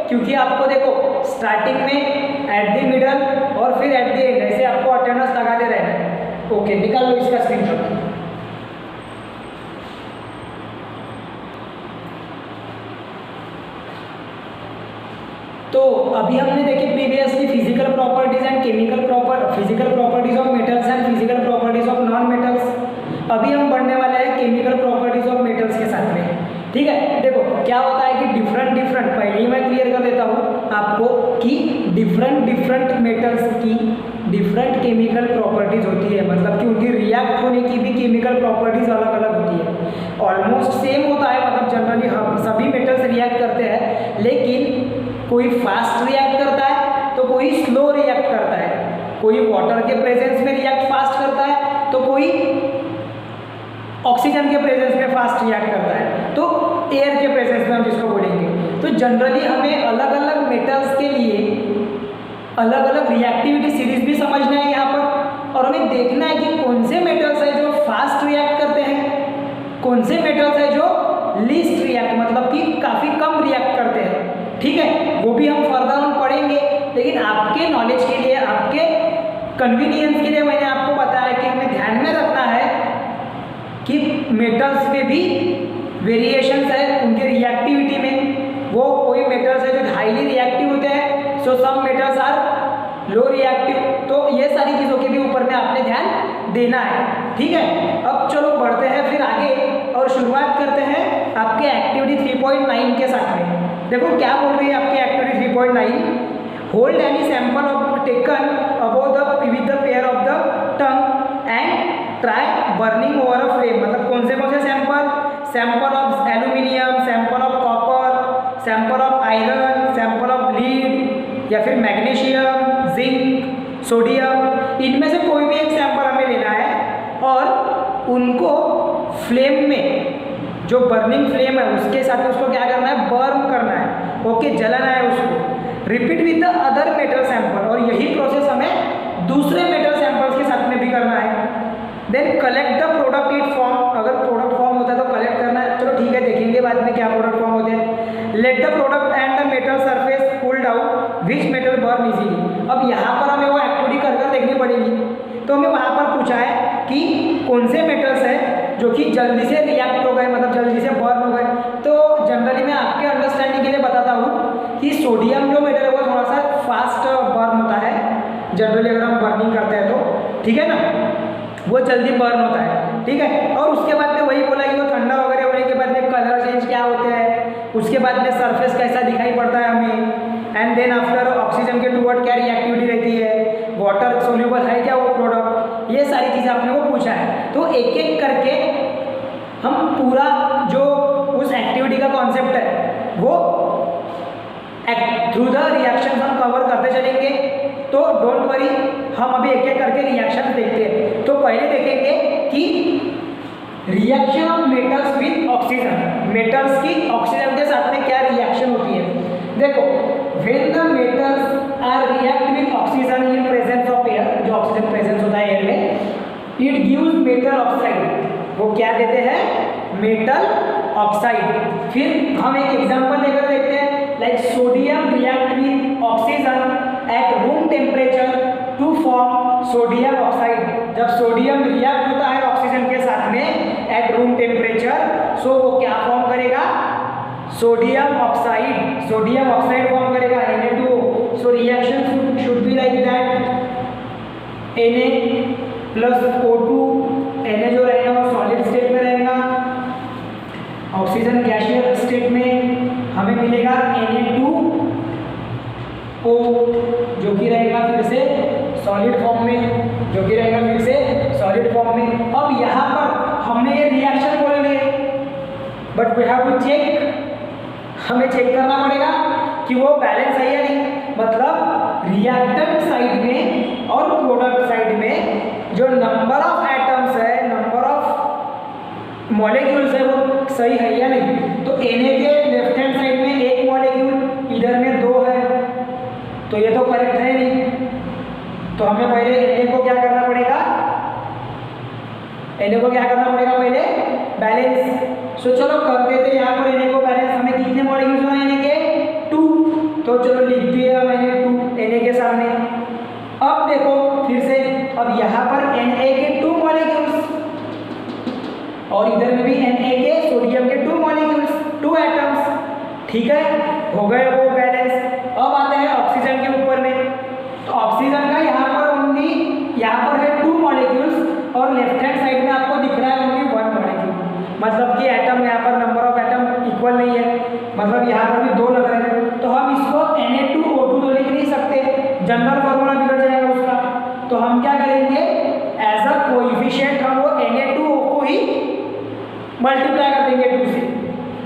क्योंकि आपको देखो स्टार्टिंग में, एट द मिडल और फिर एट द एंड ऐसे आपको अटेंडेंस लगा दे रहना है। ओके, निकाल लो इसका स्क्रीनशॉट। तो अभी हमने देखे previously physical properties and physical properties of metals and physical properties of non metals. अभी हम पढ़ने वाले हैं केमिकल प्रॉपर्टीज ऑफ मेटल्स के साथ में। ठीक है, देखो क्या होता है कि डिफरेंट पहले ही मैं क्लियर कर देता हूँ आपको कि डिफरेंट मेटल्स की डिफरेंट केमिकल प्रॉपर्टीज होती है, मतलब कि उनकी रिएक्ट होने की भी केमिकल प्रॉपर्टीज अलग अलग होती है। ऑलमोस्ट सेम होता है, मतलब जनरली हम सभी मेटल्स रिएक्ट करते हैं, लेकिन कोई फास्ट रिएक्ट करता है तो कोई स्लो रिएक्ट करता है, कोई वाटर के प्रेजेंस में रिएक्ट फास्ट करता है तो कोई ऑक्सीजन के प्रेजेंस में फास्ट रिएक्ट करता है, तो एयर के प्रेजेंस में हम जिसको बोलेंगे। तो जनरली हमें अलग अलग मेटल्स के लिए अलग अलग रिएक्टिविटी सीरीज भी समझना है यहाँ पर, और हमें देखना है कि कौन से मेटल्स है जो फास्ट रिएक्ट करते हैं, कौन से मेटल्स है जो लीस्ट रिएक्ट, मतलब कि काफ़ी कम रिएक्ट करते हैं। ठीक है, वो भी हम फर्दर हम पढ़ेंगे, लेकिन आपके नॉलेज के लिए, आपके कन्वीनियंस के लिए मैंने आपको बताया कि हमें ध्यान में रखना है कि मेटल्स में भी वेरिएशंस है उनके रिएक्टिविटी में। वो कोई मेटल्स है जो हाईली रिएक्टिव होते हैं, so some metals are low reactive. तो ये सारी चीज़ों के भी ऊपर में आपने ध्यान देना है। ठीक है, अब चलो बढ़ते हैं फिर आगे और शुरुआत करते हैं आपके एक्टिविटी 3.9 के साथ में। देखो क्या बोल रही है आपकी activity 3.9। Hold any sample of taken above the with the pair of the tongue and try burning over a flame. मतलब कौन से sample of aluminium, sample of copper, sample of iron, sample of lead या फिर मैग्नीशियम, जिंक, सोडियम, इनमें से कोई भी एक सैंपल हमें लेना है और उनको फ्लेम में, जो बर्निंग फ्लेम है उसके साथ उसको क्या करना है, बर्न करना है। ओके, जलाना है उसको। Repeat with the other metal sample, और यही प्रोसेस हमें दूसरे मेटल सैंपल्स के साथ में भी करना है। Then collect the product it form, अगर प्रोडक्ट फॉर्म होता है तो कलेक्ट करना है, चलो ठीक है देखेंगे बाद में क्या प्रोडक्ट फॉर्म होते हैं। Let the product and the metal surface cool down which metal burn easily. अब यहाँ पर हमें वो एक्टिविटी कर देखनी पड़ेगी, तो हमें वहाँ पर पूछा है कि कौन से मेटल्स है जो कि जल्दी से रिएक्ट हो गए, मतलब जल्दी से बर्न हो गए। तो जनरली मैं आपके अंडरस्टैंडिंग के लिए बताता हूँ कि सोडियम जो मेटल है वो थोड़ा सा फास्ट बर्न होता है जनरली, अगर हम बर्निंग करते हैं तो, ठीक है ना, वो जल्दी बर्न होता है। ठीक है, और उसके बाद में वही बोला कि वो ठंडा वगैरह होने के बाद में कलर चेंज क्या होते हैं, उसके बाद में सरफेस कैसा दिखाई पड़ता है हमें, एंड देन आफ्टर ऑक्सीजन के टूवर्ड क्या रिएक्टिविटी रहती है, वाटर सोल्यूबल है क्या वो प्रोडक्ट, ये सारी चीज़ें आपने को पूछा है। तो एक एक करके हम पूरा जो उस एक्टिविटी का कॉन्सेप्ट है वो थ्रू द रिएक्शन हम कवर करते चलेंगे। तो डोंट वरी, हम अभी एक एक करके रिएक्शन देखते हैं। तो पहले देखेंगे कि reaction of metals with oxygen, metals की ऑक्सीजन के साथ में क्या रिएक्शन होती है। देखो, when the metals are react with oxygen in presence of air, जो ऑक्सीजन प्रेजेंस होता है एयर में, इट गिव्स मेटल ऑक्साइड, वो क्या देते हैं, मेटल ऑक्साइड। फिर हम एक एग्जांपल लेकर देखते हैं, like sodium react with oxygen at room temperature to form sodium oxide. जब सोडियम रिएक्ट होता है ऑक्सीजन के साथ में एट रूम टेम्परेचर, सो वो क्या फॉर्म करेगा, sodium oxide, sodium oxide form करेगा Na2O। So reaction should be like that, Na plus O2, Na जो रहेगा वो सॉलिड स्टेट में रहेगा, ऑक्सीजन गैसियस स्टेट में हमें मिलेगा Na2O जो कि रहेगा फिर से सॉलिड फॉर्म में, जो कि रहेगा फिर से सॉलिड फॉर्म में। अब यहाँ पर हमने ये रिएक्शन बोल लिए, but we have to check, हमें चेक करना पड़ेगा कि वो बैलेंस है या नहीं। मतलब रिएक्टेंट साइड में और प्रोडक्ट साइड में जो नंबर ऑफ एटम्स है, नंबर ऑफ मॉलिक्यूल्स है, वो सही है या नहीं। तो Na के लेफ्ट हैंड साइड में एक मॉलिक्यूल, इधर में 2 है, तो ये तो करेक्ट है नहीं। तो हमें पहले Na को क्या करना पड़ेगा, Na को क्या करना पड़ेगा, पहले बैलेंस। सो चलो कर देते यहाँ पर Na को बैलेंस। हमें कितने मॉलिक्यूल्स बनाए Na के, 2, तो चलो लिख दिया मैंने 2 Na के सामने। अब देखो फिर से, अब यहाँ पर Na के 2 मॉलिक्यूल्स और इधर में भी Na के सोडियम के 2 मॉलिक्यूल्स, 2 एटम्स, ठीक है, हो गए वो बैलेंस। अब आते हैं ऑक्सीजन के ऊपर में। तो ऑक्सीजन का यहाँ पर ओनली, यहाँ पर है 2 मॉलिक्यूल्स और लेफ्ट हैंड साइड में आपको दिख रहा है ओनली 1 मॉलिक्यूल, मतलब कि एटम यहाँ पर नंबर ऑफ एटम इक्वल नहीं है, मतलब यहाँ पर भी 2 लग रहे हैं। तो हम इसको Na2O2 तो लिख नहीं सकते, जनरल फॉर्मूला बिगड़ जाएगा उसका। तो हम क्या करेंगे, एज अ कोएफिशिएंट हम वो Na2O को ही मल्टीप्लाई कर देंगे 2 से।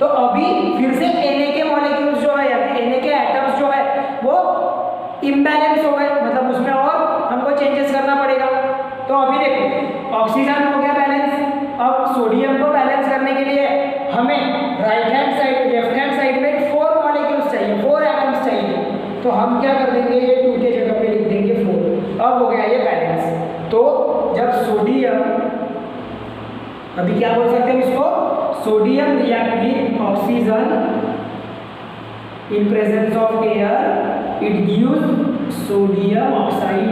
तो अभी फिर से Na के मॉलिक्यूल्स जो है या फिर Na के एटम्स जो है वो इम्बैलेंस हो गए, मतलब उसमें और हमको चेंजेस करना पड़ेगा। तो अभी देखो, ऑक्सीजन हो गया बैलेंस। अब सोडियम को बैलेंस करने के लिए हमें right hand side, left hand side में 4 मॉलिक्यूल्स चाहिए, 4 एटम्स चाहिए। तो हम क्या कर देंगे, ये 2 के जगह पे लिख देंगे 4। अब हो गया ये बैलेंस। तो जब सोडियम, अभी क्या बोल सकते हैं इसको, sodium react with oxygen in presence of air, it gives sodium oxide.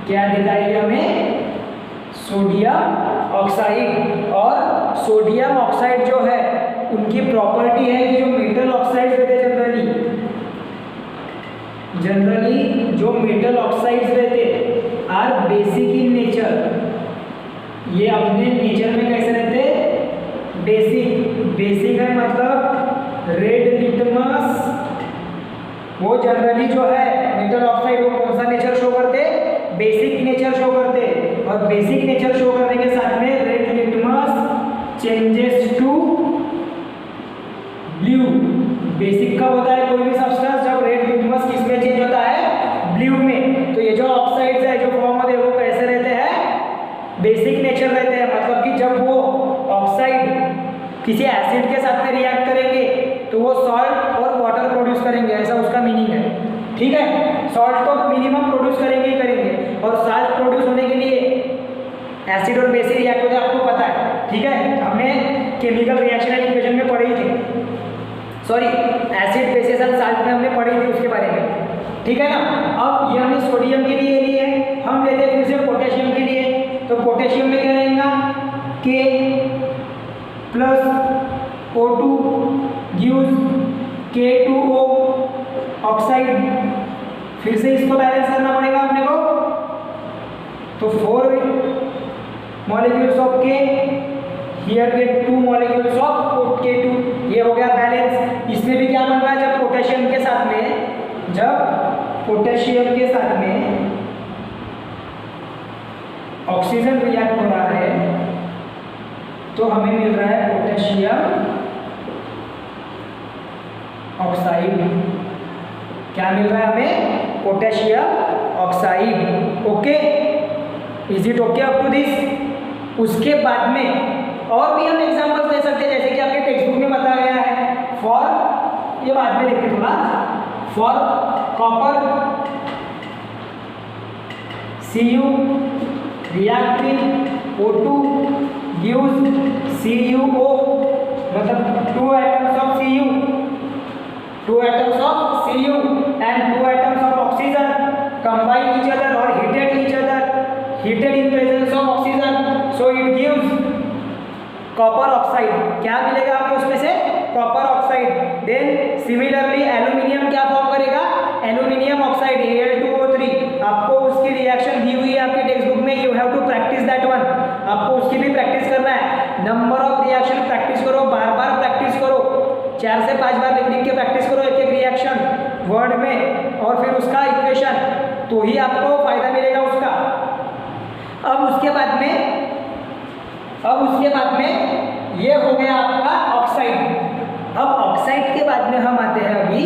क्या देता है ये हमें, सोडियम ऑक्साइड। और सोडियम ऑक्साइड जो है उनकी प्रॉपर्टी है कि जो मेटल ऑक्साइड रहते हैं जनरली जो मेटल ऑक्साइड्स रहते आर बेसिक इन नेचर, ये अपने नेचर में कैसे रहते, बेसिक है, मतलब रेड लिटमस। वो जनरली जो है मेटल ऑक्साइड वो कौन सा नेचर शो करते, बेसिक नेचर शो करते। और बेसिक नेचर शो करने के साथ में red litmus changes to blue. Basic कब होता है कोई भी सब्सटेंस, जब रेड लिटमस किसमें चेंज होता है, ब्लू में। तो ये जो ऑक्साइड्स है जो फॉर्म होते हैं वो कैसे रहते हैं, बेसिक नेचर रहते हैं। मतलब कि जब वो ऑक्साइड किसी एसिड के साथ में रिएक्ट करेंगे तो वो सॉल्ट और वाटर प्रोड्यूस करेंगे, ऐसा उसका मीनिंग है, ठीक है। सॉल्ट तो मिनिमम प्रोड्यूस करेंगे ही करेंगे, और सॉल्ट प्रोड्यूस होने के लिए एसिड और बेसिक रिएक्ट होता है, आपको पता है, ठीक है। हमने केमिकल रिएक्शन एंड इक्वेशन में पढ़ी थी, sorry acid basis and salt में हमने पढ़ी थी उसके बारे में, ठीक है ना। अब ये हमने सोडियम के लिए लिए, हम लेते हैं फिर से पोटेशियम के लिए। तो पोटेशियम में क्या रहेगा, K plus O2 gives K2O oxide. फिर से इसको बैलेंस करना पड़ेगा अपने को। तो 4 molecules of K here get 2 molecules of K2, ये हो गया बैलेंस। इसमें भी क्या बन रहा है, जब पोटेशियम के साथ में ऑक्सीजन रिएक्ट हो रहा है तो हमें मिल रहा है पोटेशियम ऑक्साइड। क्या मिल रहा है हमें, potassium oxide. Okay, is it okay up to this. उसके बाद में और भी हम एग्जांपल्स दे सकते हैं, जैसे कि आपके टेक्स्ट बुक में बताया गया है फॉर, ये बाद में देखते थोड़ा, for copper Cu react with O2 gives CuO, मतलब 2 atoms of Cu, 2 atoms of Cu and 2 atoms of oxygen combine each other or heated in presence of oxygen, so it gives copper oxide. क्या मिलेगा आपको उसमें से, copper oxide. Then similarly aluminium क्या फॉर्म करेगा, एल्यूमिनियम ऑक्साइड Al2O3। आपको उसकी रिएक्शन दी हुई है आपके टेक्स्ट बुक में, you have to practise that one, आपको उसकी भी प्रैक्टिस करना है। नंबर ऑफ रिएक्शन प्रैक्टिस करो, बार बार प्रैक्टिस करो, 4 से 5 बार लिख के प्रैक्टिस करो एक एक रिएक्शन वर्ड में, और फिर उसका इक्वेशन, तो ही आपको फायदा मिलेगा उसका। अब उसके बाद में ये हो गया आपका ऑक्साइड। अब ऑक्साइड के बाद में हम आते हैं अभी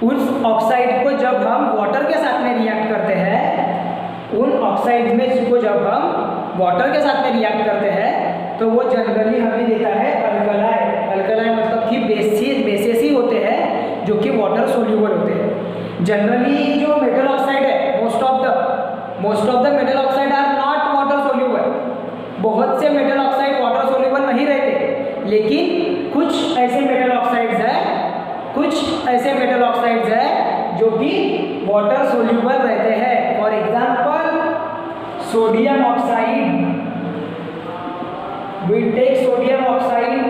उस ऑक्साइड को जब हम वाटर के साथ में रिएक्ट करते हैं, उन ऑक्साइड में को जब हम वाटर के साथ में रिएक्ट करते हैं तो वो जनरली हमें देता है अल्कलाई। अल्कलाई मतलब कि बेसेस ही होते हैं जो कि वाटर सोल्यूबल होते हैं। जनरली जो मेटल ऑक्साइड है, most of the metal oxide are not water soluble. बहुत से मेटल ऑक्साइड वाटर सोल्यूबल नहीं रहते, लेकिन कुछ ऐसे मेटल ऑक्साइड्स हैं जो कि वाटर सोल्यूबल रहते हैं। For example sodium oxide, we take sodium oxide,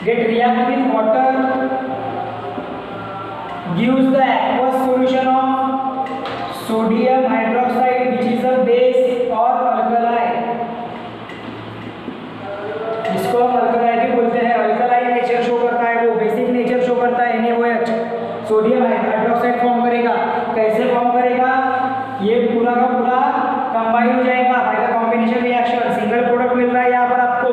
get react with water, gives the aqueous solution of sodium hydroxide which is a base or alkali। इसको हम अल्कलाई भी बोलते हैं। अल्कलाई नेचर शो करता है, वो बेसिक नेचर शो करता है। NaOH सोडियम हाइड्रोक्साइड फॉर्म करेगा। कैसे फॉर्म करेगा, ये पूरा का पूरा कंबाइन हो जाएगा by the combination reaction. Single product मिल रहा है यहाँ पर आपको,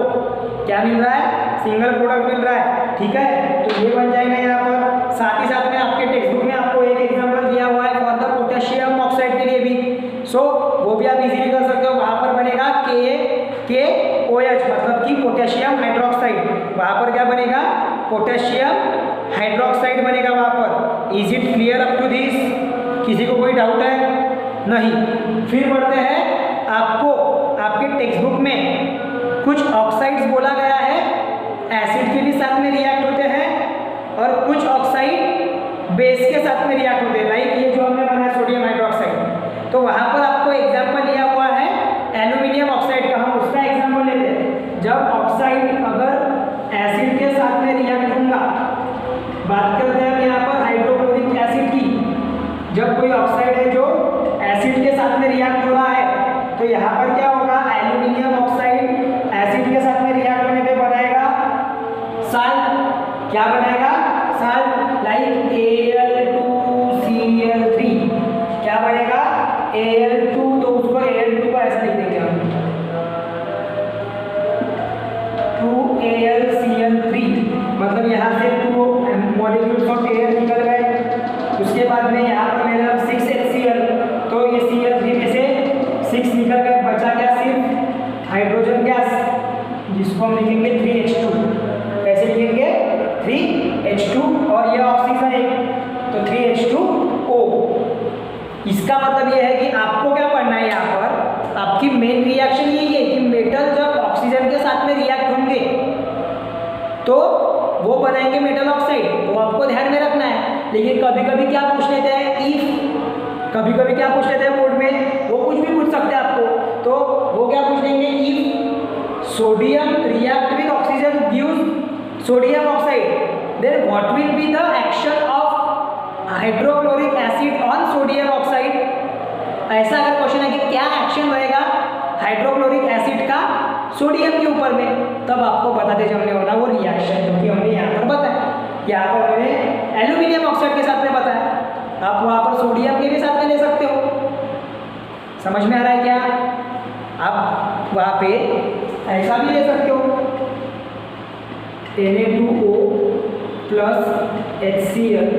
क्या मिल रहा है, सिंगल प्रोडक्ट मिल रहा है, ठीक है। तो ये बन जाएगा यहाँ पर। साथ ही साथ में आपके टेक्स्ट बुक में आपको एक एग्जांपल दिया हुआ है फॉर द पोटेशियम ऑक्साइड के लिए भी, सो वो भी आप इजीली कर सकते हो। वहाँ पर बनेगा KOH मतलब कि पोटेशियम हाइड्रोक्साइड। वहाँ पर क्या बनेगा, पोटेशियम हाइड्रोक्साइड बनेगा वहाँ पर। Is it clear up to this, किसी को कोई डाउट है, नहीं। फिर बढ़ते हैं, आपको आपके टेक्स्ट बुक में कुछ ऑक्साइड्स बोला गया है एसिड के भी साथ में रिएक्ट होते हैं, और कुछ ऑक्साइड बेस के साथ में रिएक्ट होते हैं, लाइक ये जो हमने बनाया सोडियम हाइड्रोक्साइड। तो वहाँ पर आपको एग्जाम्पल दिया हुआ है एल्यूमिनियम ऑक्साइड का। हम उसका एग्जाम्पल लेते हैं। जब ऑक्साइड अगर एसिड के साथ में रिएक्ट होगा, बात करते हैं यहाँ पर हाइड्रोक्लोरिक एसिड की। जब कोई ऑक्साइड है जो एसिड के साथ में रिएक्ट हो रहा है, तो यहाँ पर क्या होगा, एल्यूमिनियम ऑक्साइड एसिड के साथ में रिएक्ट होने पे बनाएगा साल्ट। क्या बनाएगा, साल्ट, लाइक Al2Cl3। क्या बनेगा, Al2, तो उसको Al2 को ऐसा लिख देंगे हम, 2AlCl3, मतलब यहाँ से 2 मॉलिक्यूल्स ऑफ एयर निकल गए। उसके बाद में यहाँ पर मेरा 6HCl, तो ये Cl3 में से 6 निकल गए, बचा क्या, सिर्फ हाइड्रोजन गैस, जिसको हम लिखेंगे 3H2। कैसे लिखेंगे, 3H2, और ये ऑक्सीजन है तो 3H2O। इसका मतलब ये है कि आपको क्या पढ़ना है यहाँ पर, आपकी मेन रिएक्शन यही है कि मेटल जब ऑक्सीजन के साथ में रिएक्ट होंगे तो वो बनाएंगे मेटल ऑक्साइड, वो आपको ध्यान में रखना है। लेकिन कभी कभी क्या पूछ लेते हैं, इफ, कभी कभी क्या पूछ लेते हैं बोर्ड में, वो कुछ भी पूछ सकते हैं आपको। तो वो क्या पूछ लेंगे, if sodium react with oxygen gives sodium oxide, then what will be the action of hydrochloric acid on sodium oxide. ऐसा अगर क्वेश्चन है कि क्या एक्शन रहेगा हाइड्रोक्लोरिक एसिड का सोडियम के ऊपर में, तब आपको बताते चलने वाला वो रिएक्शन, क्योंकि हमने यहाँ पर बताया, यहाँ पर मैंने एल्यूमिनियम ऑक्साइड के साथ में बताया, आप वहाँ पर सोडियम के भी साथ में ले सकते हो। समझ में आ रहा है क्या? आप वहाँ पे ऐसा भी ले सकते हो, Na2O plus HCl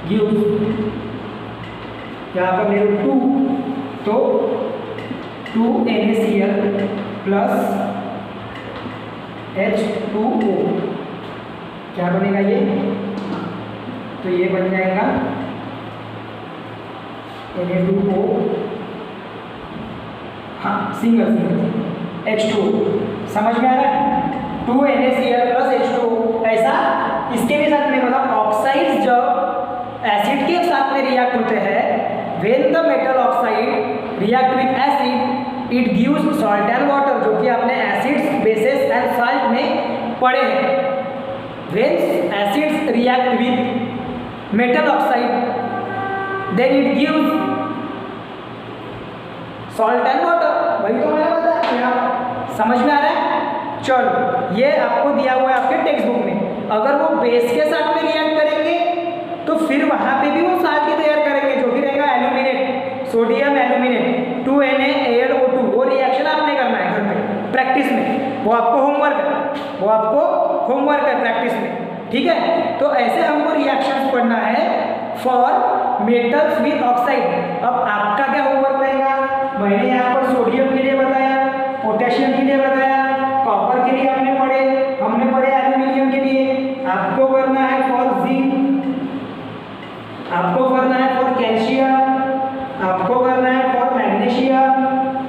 gives, यहाँ पर ले लो 2, तो 2NaCl plus H2O क्या बनेगा ये? तो ये बन जाएगा Na2O, हाँ सिंगल H2O। समझ में आ रहा है? 2NaCl plus H2O, ऐसा इसके भी साथ में, मतलब ऑक्साइड्स जब एसिड के साथ में रिएक्ट होते हैं, when the metal oxide react with acid it gives salt and water, जो कि आपने एसिड्स, बेसेस एंड साल्ट में पढ़े हैं। when acids react with metal oxide then it gives salt and water, वही तो मैंने बताया। समझ में आ रहा है? चलो, ये आपको दिया हुआ है आपके टेक्स्ट बुक में। अगर वो बेस के साथ में रिएक्ट करेंगे तो फिर वहाँ पे भी वो साल्ट ही तैयार करेंगे, जो कि रहेगा एल्यूमिनेट, सोडियम एल्यूमिनेट 2NaAlO2। वो रिएक्शन आपने करना है घर में प्रैक्टिस में, वो आपको होमवर्क है प्रैक्टिस में, ठीक है? तो ऐसे हमको रिएक्शंस पढ़ना है फॉर मेटल्स विथ ऑक्साइड। अब आपका क्या होमवर्क रहेगा? मैंने यहाँ पर सोडियम के लिए बताया, पोटेशियम के लिए बताया, कॉपर के लिए हमने पढ़े एल्यूमिनियम के लिए। आपको करना है फॉर जिंक, आपको करना है फॉर कैल्शियम, आपको करना है फॉर मैग्नीशियम।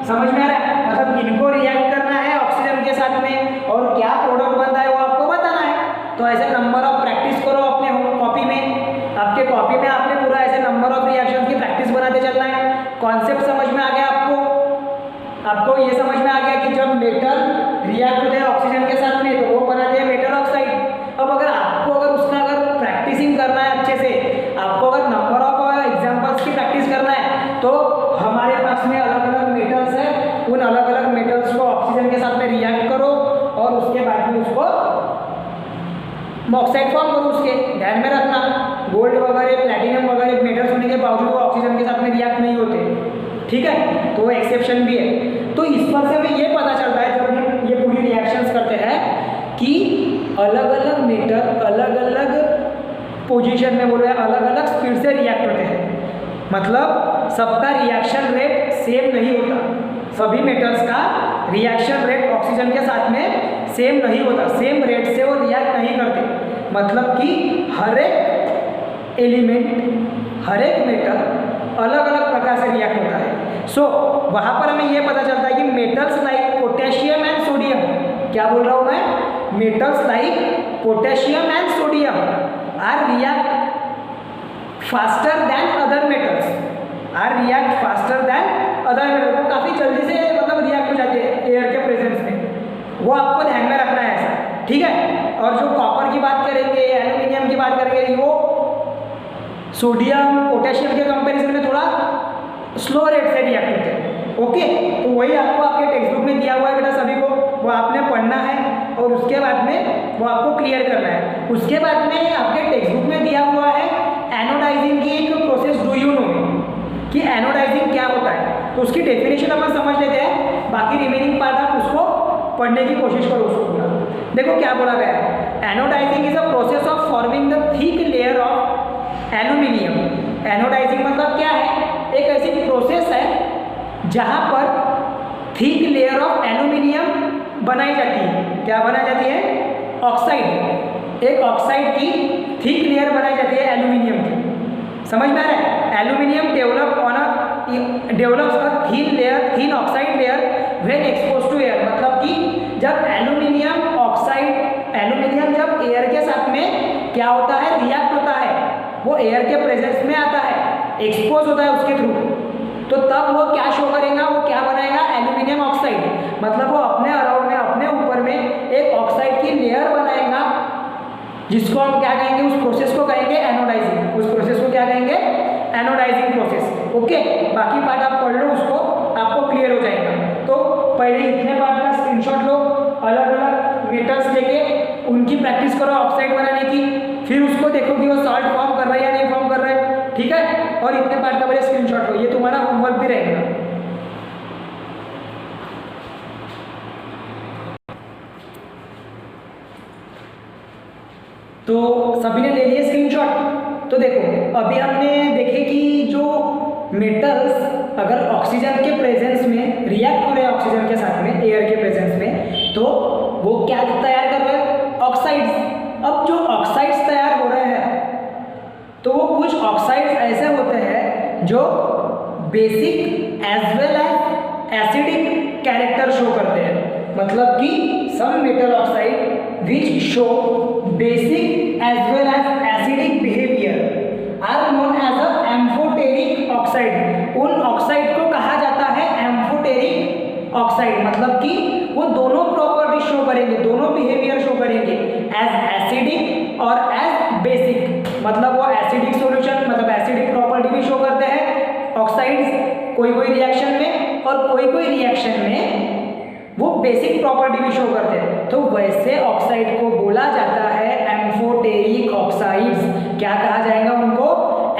समझ में आ रहा है? मतलब इनको रिएक्ट करना है ऑक्सीजन के साथ में, और क्या प्रोडक्ट बनता है वो आपको बताना है। तो ऐसे नंबर ऑफ प्रैक्टिस करो अपने कॉपी में, आपके कॉपी में आपने पूरा ऐसे नंबर ऑफ रिएक्शन की प्रैक्टिस बनाते चलना है। कॉन्सेप्ट समझ में आ गया आपको ये समझ में आ गया कि जब मेटल रिएक्ट होते हैं ऑक्सीजन के साथ में तो वो बनाते हैं मेटल ऑक्साइड। अब अगर उसका प्रैक्टिसिंग करना है अच्छे से, आपको अगर नंबर ऑफ एग्जांपल्स की प्रैक्टिस करना है, तो हमारे पास में अलग अलग मेटल्स हैं, उन अलग अलग मेटल्स को ऑक्सीजन के साथ में रिएक्ट करो और उसके बाद में उसको ऑक्साइड फॉर्म करो। उसके ध्यान में रखना, गोल्ड वगैरह, प्लैटिनम वगैरह मेटल्स होने के बावजूद वो ऑक्सीजन के साथ में रिएक्ट नहीं होते, ठीक है? तो वो एक्सेप्शन भी है। तो इस पर से हमें ये पता चलता है जब हम ये पूरी रिएक्शंस करते हैं कि अलग अलग मेटल अलग अलग पोजीशन में, बोलो या अलग अलग स्पीड से रिएक्ट होते हैं। मतलब सबका रिएक्शन रेट सेम नहीं होता, सभी मेटल्स का रिएक्शन रेट ऑक्सीजन के साथ में सेम नहीं होता, सेम रेट से वो रिएक्ट नहीं करते। मतलब कि हर एक एलिमेंट, हर एक मेटल अलग अलग प्रकार से रिएक्ट होता है। सो वहाँ पर हमें ये पता चलता है कि metals like potassium and sodium, क्या बोल रहा हूँ मैं? Metals like potassium and sodium are react faster than other metals, वो काफ़ी जल्दी से मतलब रिएक्ट हो जाते हैं एयर के प्रेजेंस में, वो आपको ध्यान में रखना है ऐसा, ठीक है? और जो कॉपर की बात करेंगे, एल्यूमिनियम की बात करेंगे, वो सोडियम पोटेशियम के कंपैरिजन में थोड़ा स्लो रेट से रिएक्ट होते हैं, ओके? तो वही आपको आपके टेक्स्ट बुक में दिया हुआ है बेटा सभी को, वो आपने पढ़ना है और उसके बाद में वो आपको क्लियर करना है। उसके बाद में आपके टेक्स्ट बुक में दिया हुआ है एनोडाइजिंग की एक प्रोसेस, डू यू नो कि एनोडाइजिंग क्या होता है? तो उसकी डेफिनेशन अपन समझ लेते हैं, बाकी रिमेनिंग पार्ट आप उसको पढ़ने की कोशिश करो उसको पूरा। देखो क्या बोला गया है, anodising is a process of forming the thick layer of aluminium. Anodising मतलब क्या है? एक ऐसी प्रोसेस है जहाँ पर थिक लेयर ऑफ एल्यूमिनियम बनाई जाती है। क्या बनाई जाती है? ऑक्साइड, एक ऑक्साइड की थिक लेयर बनाई जाती है एल्यूमिनियम की। समझ में आ रहा है? Aluminium develops a thin layer, thin oxide layer when expose to air. मतलब कि जब एल्यूमिनियम ऑक्साइड, एल्यूमिनियम जब एयर के साथ में क्या होता है? रिएक्ट होता है, वो एयर के प्रेजेंस में आता है, एक्सपोज होता है उसके थ्रू, तो तब वो क्या शो करेगा? वो क्या बनाएगा? Aluminium oxide. मतलब वो अपने अराउंड में, अपने ऊपर में एक ऑक्साइड की लेयर बनाएगा, जिसको हम क्या कहेंगे? उस प्रोसेस को कहेंगे एनोडाइजिंग। उस प्रोसेस को क्या कहेंगे? Anodizing process, okay? बाकी पार्ट आप पढ़ लो, उसको आपको क्लियर हो जाएगा। स्क्रीनशॉट लो, ये तुम्हारा होमवर्क भी रहेगा। तो सभी ने ले लिए स्क्रीनशॉट। तो देखो अभी हमने देखे कि जो मेटल्स अगर ऑक्सीजन के प्रेजेंस में रिएक्ट हो रहे हैं ऑक्सीजन के साथ में एयर के प्रेजेंस में, तो वो क्या तैयार कर रहे हैं? ऑक्साइड्स। अब जो ऑक्साइड्स तैयार हो रहे हैं तो वो कुछ ऑक्साइड्स ऐसे होते हैं जो basic as well as acidic character show करते हैं। मतलब कि some metal oxide which show basic as well as acidic behaviour are known as a amphoteric oxide. उन ऑक्साइड को कहा जाता है एम्फोटेरिक ऑक्साइड। मतलब कि वो दोनों प्रॉपर्टी शो करेंगे, दोनों बिहेवियर शो करेंगे, एज एसिडिक और एज बेसिक। मतलब वो एसिडिक सॉल्यूशन मतलब एसिडिक प्रॉपर्टी भी शो करते हैं ऑक्साइड्स कोई कोई रिएक्शन में, और कोई कोई रिएक्शन में वो बेसिक प्रॉपर्टी भी शो करते हैं। तो वैसे ऑक्साइड को बोला जाता है एम्फोटेरिक ऑक्साइड्स। क्या कहा जाएगा उनको?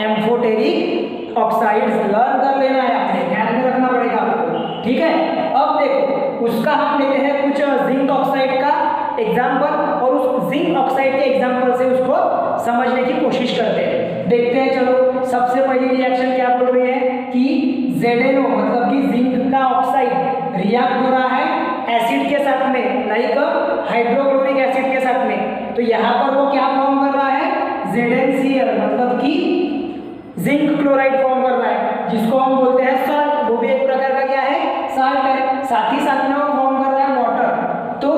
Amphoteric oxides. लर्न कर लेना है, आपने ध्यान में रखना पड़ेगा आपको, ठीक है। अब देखो उसका हम लेते हैं कुछ जिंक ऑक्साइड का एग्जाम्पल, और उस जिंक ऑक्साइड के एग्जाम्पल से उसको समझने की कोशिश करते हैं। देखते हैं, चलो सबसे पहली रिएक्शन क्या बोल रही है कि ZnO मतलब कि जिंक का ऑक्साइड रिएक्ट हो रहा है एसिड के साथ में, लाइक हाइड्रोक्लोरिक एसिड के साथ में। तो यहाँ पर वो क्या फॉर्म कर रहा है? ZnCl मतलब कि जिंक क्लोराइड फॉर्म कर रहा है, जिसको हम बोलते हैं सॉल्ट। वो भी एक प्रकार का क्या है? सॉल्ट है। साथ ही साथ में वो फॉर्म कर रहा है वाटर। तो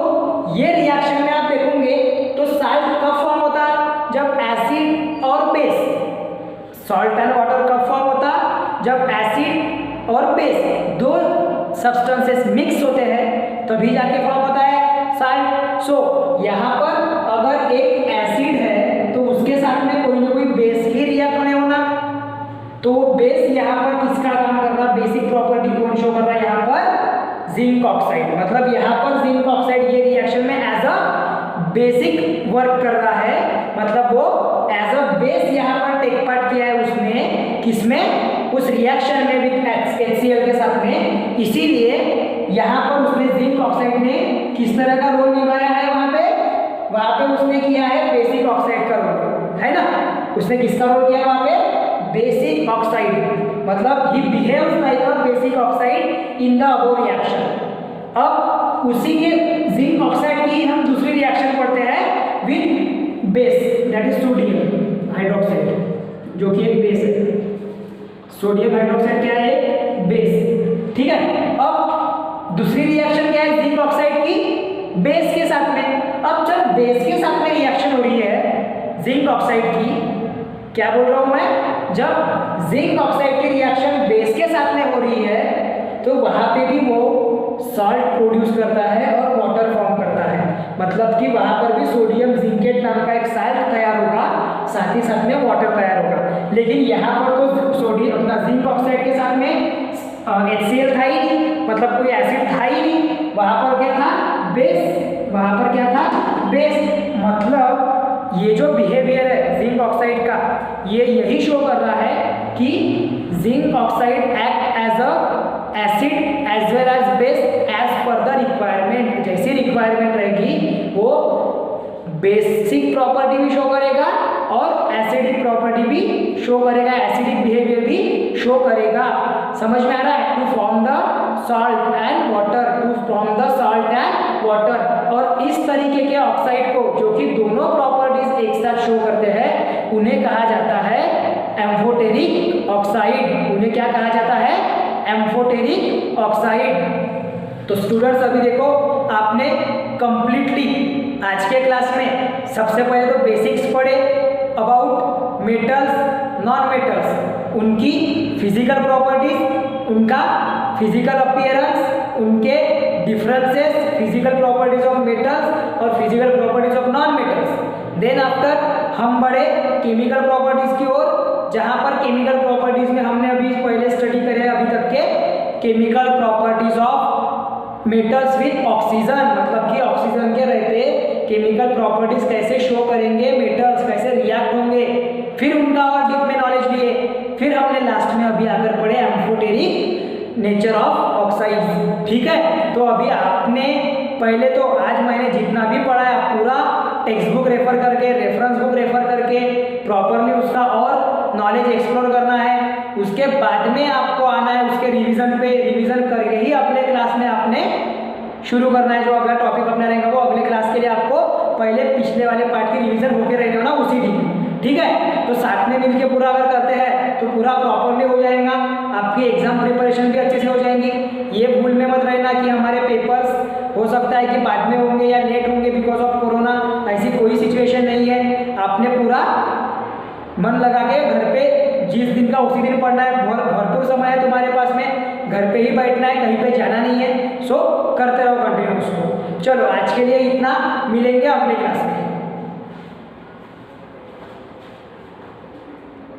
ये रिएक्शन में आप देखोगे तो सॉल्ट कब फॉर्म होता है? जब एसिड और बेस, सॉल्ट एंड वाटर कब फॉर्म होता है? जब एसिड और बेस दो सब्सटेंसेस मिक्स होते हैं तभी जाके फॉर्म होता है सॉल्ट। सो यहाँ पर अगर एक एसिड है तो उसके साथ में कोई ना कोई बेस ही रिएक्ट होने होना, तो वो बेस यहाँ पर किसका काम कर रहा है? बेसिक प्रॉपर्टी कौन शो कर रहा है? यहाँ पर जिंक ऑक्साइड। मतलब यहाँ पर जिंक ऑक्साइड ये रिएक्शन में एज अ बेसिक वर्क कर रहा है, मतलब वो एज अ बेस यहाँ पर टेक पार्ट किया है उसने, किसमें? उस रिएक्शन में विद HCl के साथ में। इसीलिए यहाँ पर उसने जिंक ऑक्साइड ने किस तरह का रोल निभाया है? वहाँ पे उसने किया है बेसिक ऑक्साइड का रोल, है ना। उसने किसका रोल किया है वहाँ पे? Basic oxide. मतलब ही behaves like a basic oxide in the above reaction. अब उसी के जिंक ऑक्साइड की हम दूसरी रिएक्शन पढ़ते हैं with base, that is sodium hydroxide, जो कि एक बेस है। सोडियम हाइड्रोक्साइड क्या है? बेस, ठीक है। अब दूसरी रिएक्शन क्या है जिंक ऑक्साइड की? बेस के साथ में। अब जब बेस के साथ में रिएक्शन हो रही है जिंक ऑक्साइड की, क्या बोल रहा हूं मैं? जब जिंक ऑक्साइड की रिएक्शन बेस के साथ में हो रही है तो वहां पे भी वो सॉल्ट प्रोड्यूस करता है और वाटर फॉर्म करता है। मतलब कि वहां पर भी सोडियम जिंकेट नाम का एक सॉल्ट तैयार होगा, साथ ही साथ में वाटर तैयार होगा। लेकिन यहाँ पर तो सोडियम अपना जिंक ऑक्साइड के साथ में HCl था ही नहीं, मतलब कोई एसिड था ही नहीं। वहां पर क्या था? बेस। वहां पर क्या था? बेस। मतलब ये जो बिहेवियर है जिंक ऑक्साइड का, ये यही शो कर रहा है कि zinc oxide act as a acid as well as base as per the requirement. जैसी रिक्वायरमेंट रहेगी वो बेसिक प्रॉपर्टी भी शो करेगा और एसिडिक प्रॉपर्टी भी शो करेगा, एसिडिक बिहेवियर भी शो करेगा। समझ में आ रहा है? To form the salt and water, to form the salt and water. और इस तरीके के ऑक्साइड को जो कि दोनों प्रॉपर्टीज एक साथ शो करते हैं उन्हें कहा जाता है एम्फोटेरिक ऑक्साइड। उन्हें क्या कहा जाता है? Amphoteric oxide. तो स्टूडेंट्स अभी देखो आपने कंप्लीटली आज के क्लास में सबसे पहले तो बेसिक्स पढ़े अबाउट मेटल्स, नॉन मेटल्स, उनकी फिजिकल प्रॉपर्टीज, उनका फिजिकल अपीयरेंस, उनके differences, physical properties of metals और physical properties of non metals. Then after हम बढ़े केमिकल प्रॉपर्टीज की ओर, जहां पर केमिकल प्रॉपर्टीज में हमने अभी पहले स्टडी करे अभी तक के chemical properties of metals with oxygen, मतलब कि ऑक्सीजन के रहते केमिकल प्रॉपर्टीज कैसे शो करेंगे, मेटल्स कैसे रिएक्ट होंगे। फिर उनका और डीप में नॉलेज लिए फिर हमने लास्ट में अभी आकर पढ़े एम्फोटेरिक नेचर ऑफ ऑक्साइड। ठीक है, तो अभी आपने पहले तो आज मैंने जितना भी पढ़ा है पूरा टेक्स्ट बुक रेफर करके, रेफरेंस बुक रेफर करके प्रॉपरली उसका और नॉलेज एक्सप्लोर करना है। उसके बाद में आपको आना है उसके रिवीजन पे, रिवीजन करके ही अगले क्लास में आपने शुरू करना है। जो अगला टॉपिक अपना रहेगा वो अगले क्लास के लिए आपको पहले पिछले वाले पार्ट की रिवीजन होके रहने हो ना उसी दिन। ठीक है, तो साथ में मिलके पूरा अगर करते हैं तो पूरा प्रॉपरली हो जाएगा, आपकी एग्जाम प्रिपरेशन भी अच्छे से हो जाएंगी। ये भूल में मत रहना कि हमारे पेपर्स हो सकता है कि बाद में होंगे या लेट होंगे बिकॉज ऑफ कोरोना, ऐसी कोई सिचुएशन नहीं है। आपने पूरा मन लगा के घर पे जिस दिन का उसी दिन पढ़ना है, भरपूर समय है तुम्हारे पास में, घर पे ही बैठना है, कहीं पे जाना नहीं है। सो करते रहो कंटिन्यू उसको। चलो आज के लिए इतना, मिलेंगे अगले क्लास में।